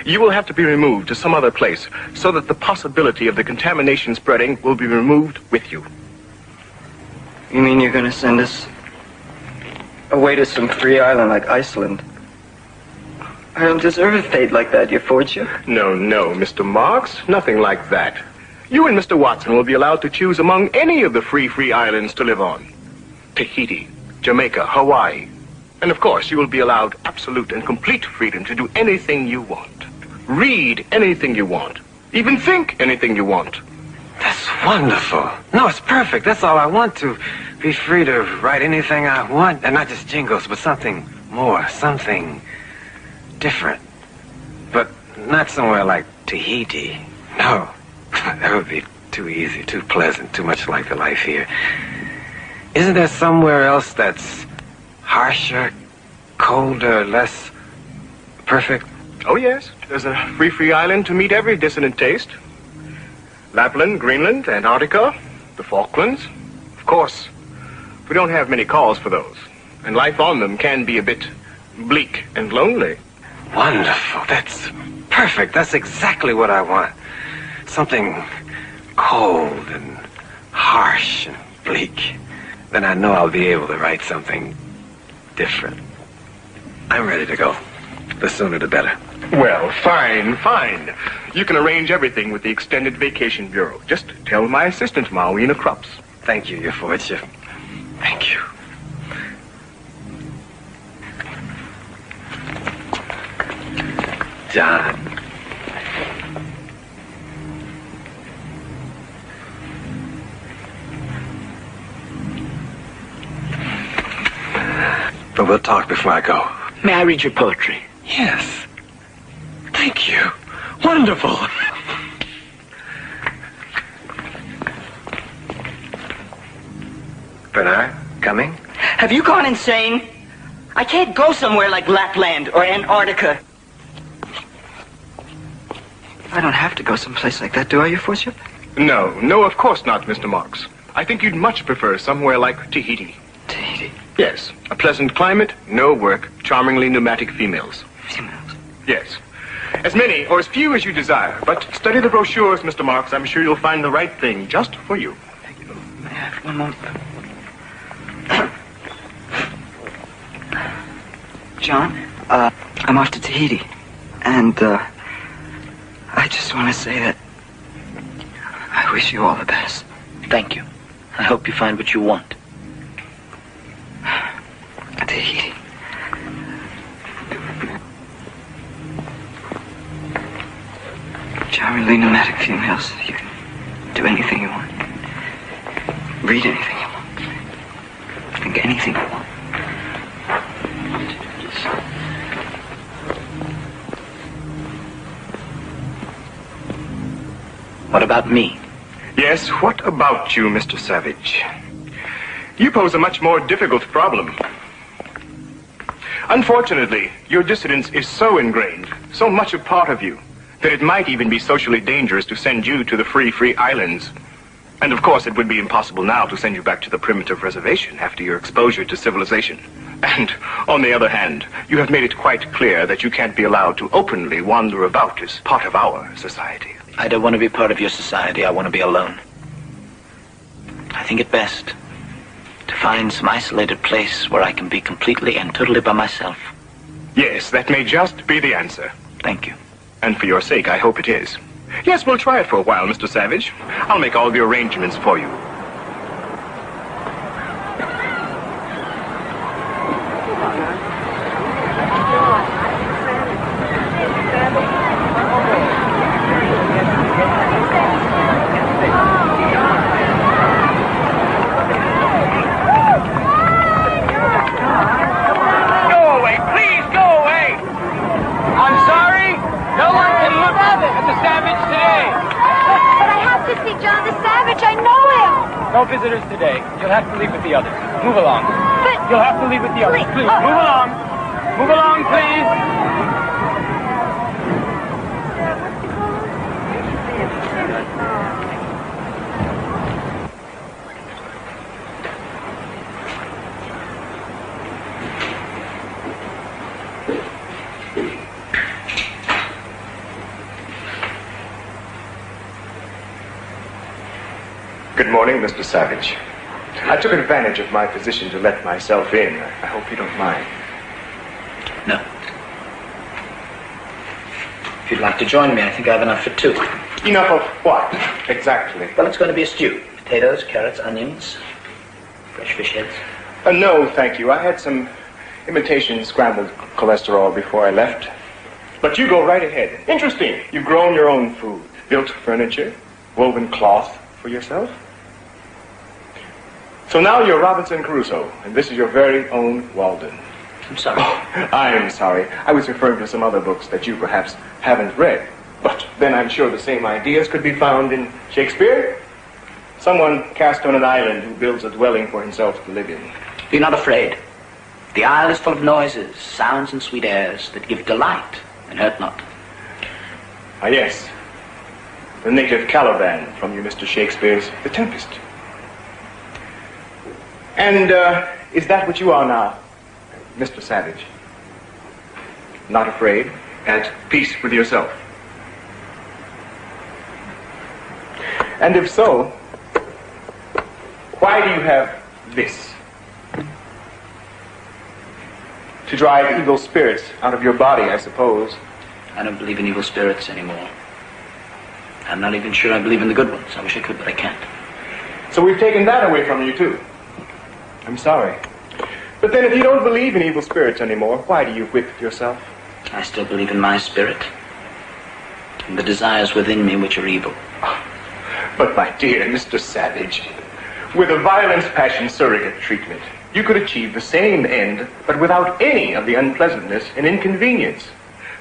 You will have to be removed to some other place so that the possibility of the contamination spreading will be removed with you. You mean you're going to send us away to some free island like Iceland? I don't deserve a fate like that, your fortune. No, Mr. Marks. Nothing like that. You and Mr. Watson will be allowed to choose among any of the free islands to live on. Tahiti, Jamaica, Hawaii. And of course, you will be allowed absolute and complete freedom to do anything you want. Read anything you want. Even think anything you want. That's wonderful. No, it's perfect. That's all I want, to be free to write anything I want. And not just jingles, but something more, something different. But not somewhere like Tahiti. No, that would be too easy, too pleasant, too much like the life here. Isn't there somewhere else that's harsher, colder, less perfect? Oh, yes. There's a free island to meet every dissonant taste. Lapland, Greenland, Antarctica, the Falklands. Of course, we don't have many calls for those. And life on them can be a bit bleak and lonely. Wonderful. That's perfect. That's exactly what I want. Something cold and harsh and bleak. Then I know I'll be able to write something different. I'm ready to go. The sooner the better. Well, fine. You can arrange everything with the Extended Vacation Bureau. Just tell my assistant, Mawina Krups. Thank you, your fortune. Thank you. John. But we'll talk before I go. May I read your poetry? Yes. Thank you. Wonderful. Bernard, coming? Have you gone insane? I can't go somewhere like Lapland or Antarctica. I don't have to go someplace like that, do I, Your Fortune? No, of course not, Mr. Marks. I think you'd much prefer somewhere like Tahiti. Tahiti? Yes. A pleasant climate, no work, charmingly pneumatic females. Females? Yes. As many or as few as you desire. But study the brochures, Mr. Marks. I'm sure you'll find the right thing just for you. Thank you. May I have one moment? John, I'm off to Tahiti. And, I just want to say that I wish you all the best. Thank you. I hope you find what you want. Tahiti. Charmingly pneumatic females. You can do anything you want. Read anything you want. Think anything you want. What about me? Yes, what about you, Mr. Savage? You pose a much more difficult problem. Unfortunately, your dissidence is so ingrained, so much a part of you, that it might even be socially dangerous to send you to the free islands. And of course, it would be impossible now to send you back to the primitive reservation after your exposure to civilization. And on the other hand, you have made it quite clear that you can't be allowed to openly wander about as part of our society. I don't want to be part of your society. I want to be alone. I think it best to find some isolated place where I can be completely and totally by myself. Yes, that may just be the answer. Thank you. And for your sake, I hope it is. Yes, we'll try it for a while, Mr. Savage. I'll make all the arrangements for you. No visitors today. You'll have to leave with the others. Move along. But... You'll have to leave with the others. Please, move along. Move along, please. Good morning, Mr. Savage. I took advantage of my position to let myself in. I hope you don't mind. No. If you'd like to join me, I think I have enough for two. Enough of what, exactly? Well, it's going to be a stew. Potatoes, carrots, onions, fresh fish heads. No, thank you. I had some imitation scrambled cholesterol before I left. But you go right ahead. Interesting. You've grown your own food, built furniture, woven cloth for yourself. So now you're Robinson Crusoe, and this is your very own Walden. I'm sorry. Oh, I'm sorry. I was referring to some other books that you perhaps haven't read. But then I'm sure the same ideas could be found in Shakespeare. Someone cast on an island who builds a dwelling for himself to live in. Be not afraid. The isle is full of noises, sounds, and sweet airs that give delight and hurt not. Ah, yes. The native Caliban from your Mr. Shakespeare's The Tempest. And is that what you are now, Mr. Savage? Not afraid, at peace with yourself? And if so, why do you have this? To drive evil spirits out of your body, I suppose. I don't believe in evil spirits anymore. I'm not even sure I believe in the good ones. I wish I could, but I can't. So we've taken that away from you, too. I'm sorry. But then if you don't believe in evil spirits anymore, why do you whip yourself? I still believe in my spirit and the desires within me which are evil. But my dear Mr. Savage, with a violence passion surrogate treatment, you could achieve the same end, but without any of the unpleasantness and inconvenience.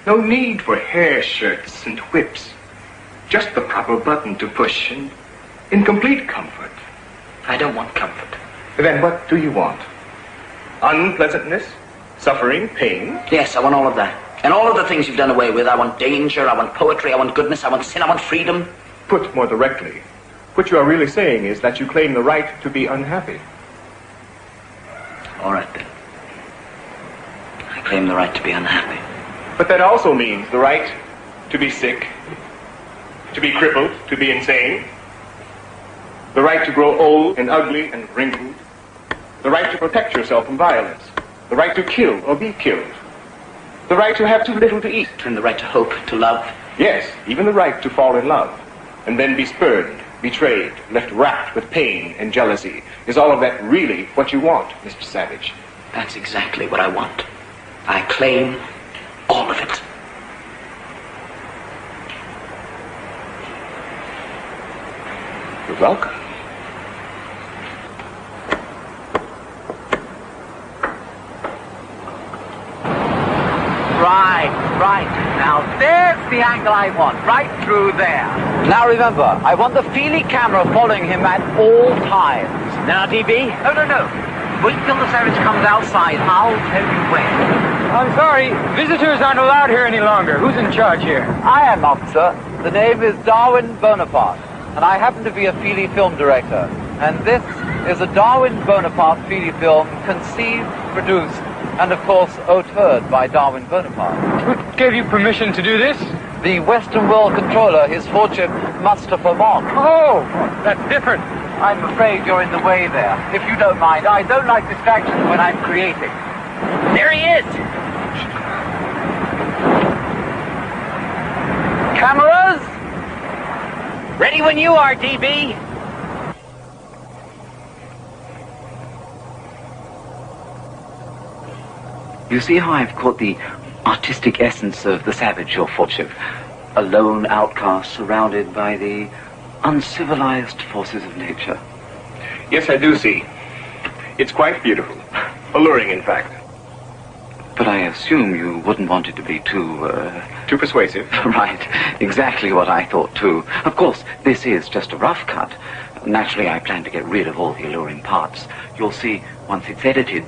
No need for hair shirts and whips. Just the proper button to push and in complete comfort. I don't want comfort. Then what do you want? Unpleasantness? Suffering? Pain? Yes, I want all of that. And all of the things you've done away with. I want danger, I want poetry, I want goodness, I want sin, I want freedom. Put more directly, what you are really saying is that you claim the right to be unhappy. All right, then. I claim the right to be unhappy. But that also means the right to be sick, to be crippled, to be insane, the right to grow old and ugly and wrinkled, the right to protect yourself from violence, the right to kill or be killed, the right to have too little to eat. And the right to hope, to love. Yes, even the right to fall in love, and then be spurned, betrayed, left racked with pain and jealousy. Is all of that really what you want, Mr. Savage? That's exactly what I want. I claim all of it. You're welcome. Right. Now there's the angle I want, right through there. Now remember, I want the Feely camera following him at all times. Now, DB? No. Wait till the Savage comes outside. I'll tell you when. I'm sorry, visitors aren't allowed here any longer. Who's in charge here? I am, officer. The name is Darwin Bonaparte, and I happen to be a Feely film director. And this is a Darwin Bonaparte Feely film conceived, produced, and of course, auteured by Darwin Bonaparte. Who gave you permission to do this? The Western World Controller, his fortune, Mustafa Mon. Oh, that's different. I'm afraid you're in the way there. If you don't mind, I don't like distractions when I'm creating. There he is! Cameras? Ready when you are, DB. You see how I've caught the artistic essence of the Savage, your Lordship? A lone outcast surrounded by the uncivilized forces of nature. Yes, I do see. It's quite beautiful. Alluring, in fact. But I assume you wouldn't want it to be too persuasive. Right. Exactly what I thought, too. Of course, this is just a rough cut. Naturally, I plan to get rid of all the alluring parts. You'll see, once it's edited,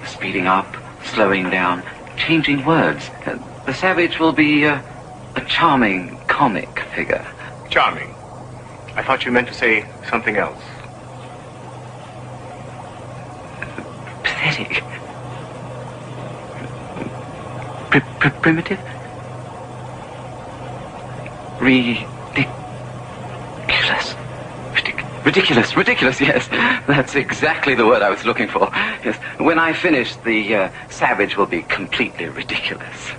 speeding up, slowing down, changing words. The Savage will be a charming comic figure. Charming? I thought you meant to say something else. Pathetic. Primitive? Ridiculous, yes. That's exactly the word I was looking for. Yes. When I finish, the Savage will be completely ridiculous.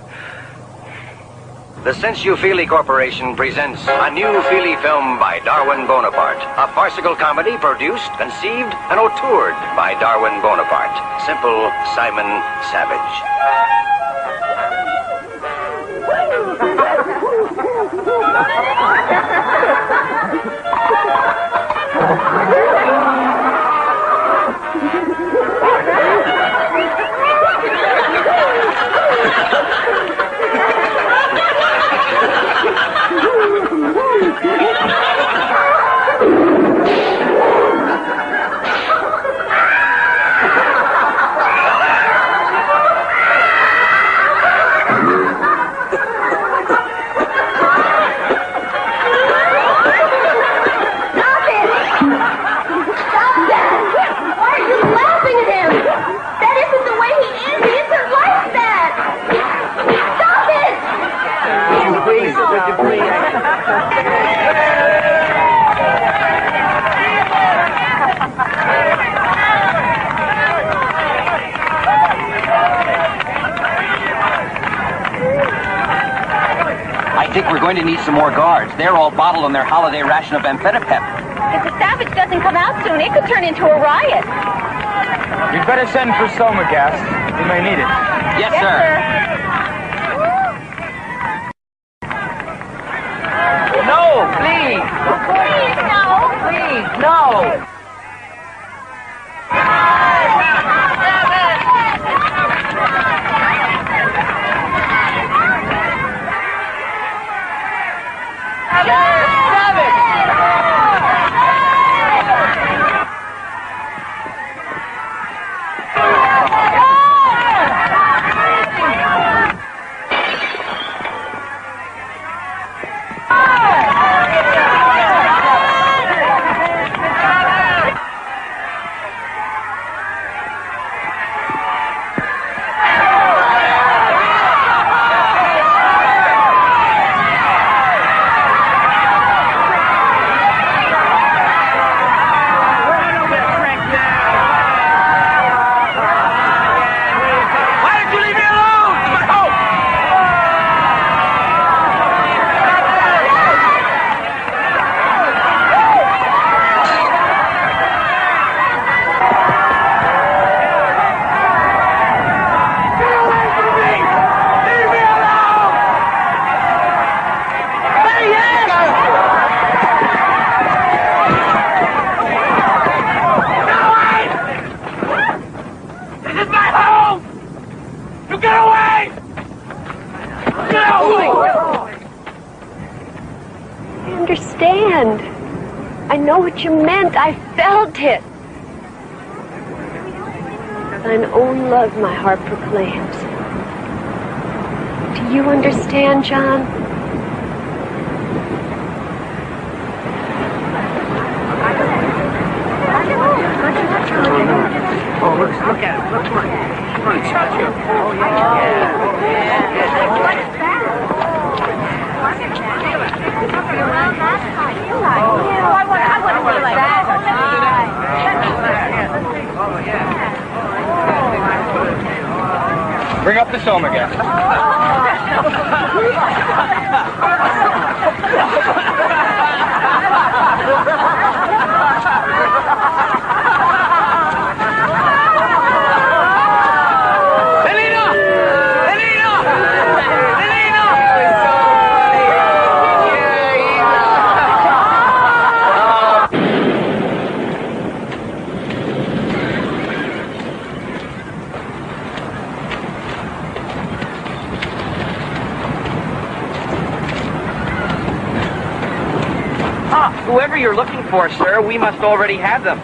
The Sense You Feely Corporation presents a new Feely film by Darwin Bonaparte. A farcical comedy produced, conceived, and auteured by Darwin Bonaparte. Simple Simon Savage. I think we're going to need some more guards. They're all bottled on their holiday ration of amphetamine. If the Savage doesn't come out soon, it could turn into a riot. You'd better send for soma gas. We may need it. Yes, sir. No, please. Please, no. Please, no. understand. I know what you meant. I felt it. Thine own love my heart proclaims. Do you understand, John? Oh, look at it. Look at it. Oh, Bring up the soma again. Whoever you're looking for, sir, we must already have them.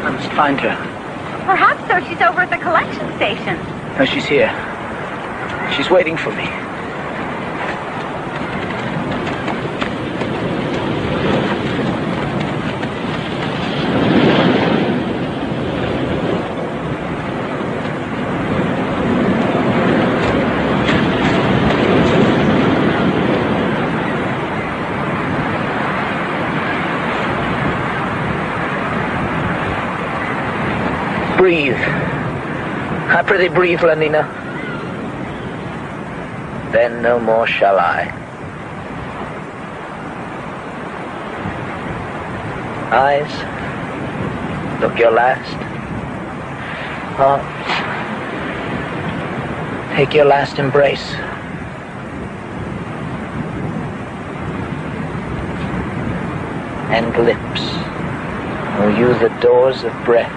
I must find her. Perhaps so. She's over at the collection station. No, she's here. She's waiting for me. Breathe. I prithee breathe, Lenina. Then no more shall I. Eyes, look your last. Arms, take your last embrace. And lips, O you the doors of breath,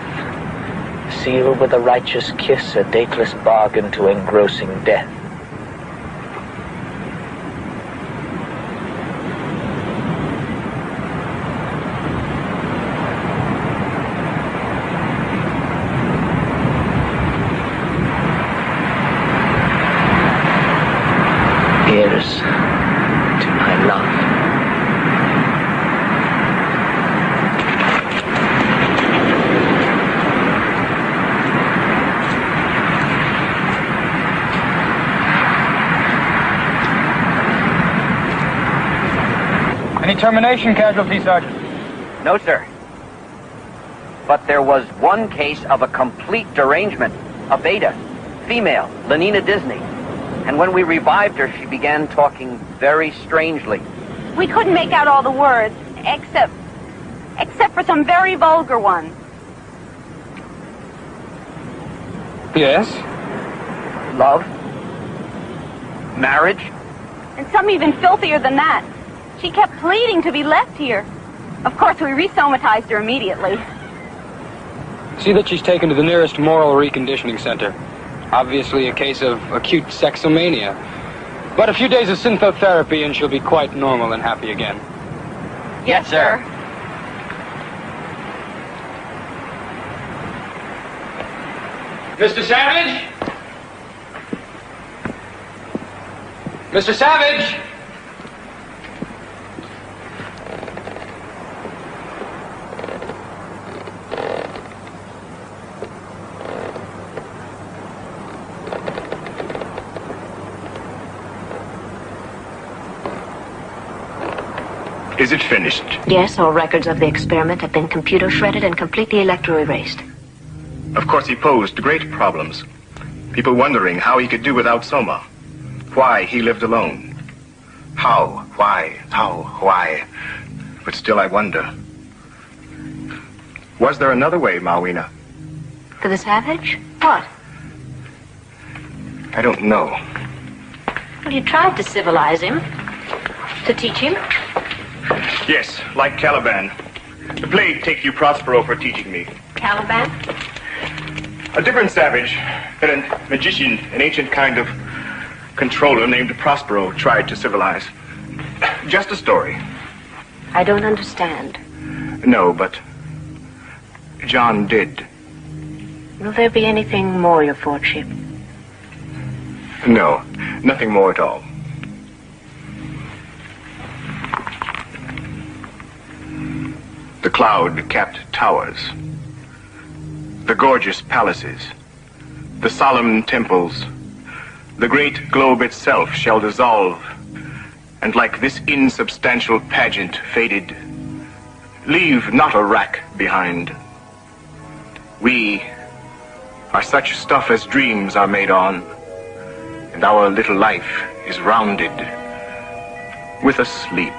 seal with a righteous kiss a dateless bargain to engrossing death. Here's to my love. Any termination casualty, Sergeant? No, sir. But there was one case of a complete derangement. A beta, female, Lenina Disney. And when we revived her, she began talking very strangely. We couldn't make out all the words, except for some very vulgar ones. Yes? Love? Marriage? And some even filthier than that. She kept pleading to be left here. Of course, we re-somatized her immediately. See that she's taken to the nearest moral reconditioning center. Obviously a case of acute sexomania. But a few days of synthotherapy and she'll be quite normal and happy again. Yes, sir. Mr. Savage? Mr. Savage? Is it finished? Yes, all records of the experiment have been computer shredded and completely electro-erased. Of course, he posed great problems. People wondering how he could do without Soma. Why he lived alone. How, why, But still I wonder. Was there another way, Mawina? For the Savage? What? I don't know. Well, you tried to civilize him. To teach him. Yes, like Caliban. The plague take you, Prospero, for teaching me. Caliban? A different savage that a magician, an ancient kind of controller named Prospero tried to civilize. Just a story. I don't understand. No, but John did. Will there be anything more, Your Lordship? No, nothing more at all. The cloud-capped towers, the gorgeous palaces, the solemn temples, the great globe itself shall dissolve, and like this insubstantial pageant faded, leave not a rack behind. We are such stuff as dreams are made on, and our little life is rounded with a sleep.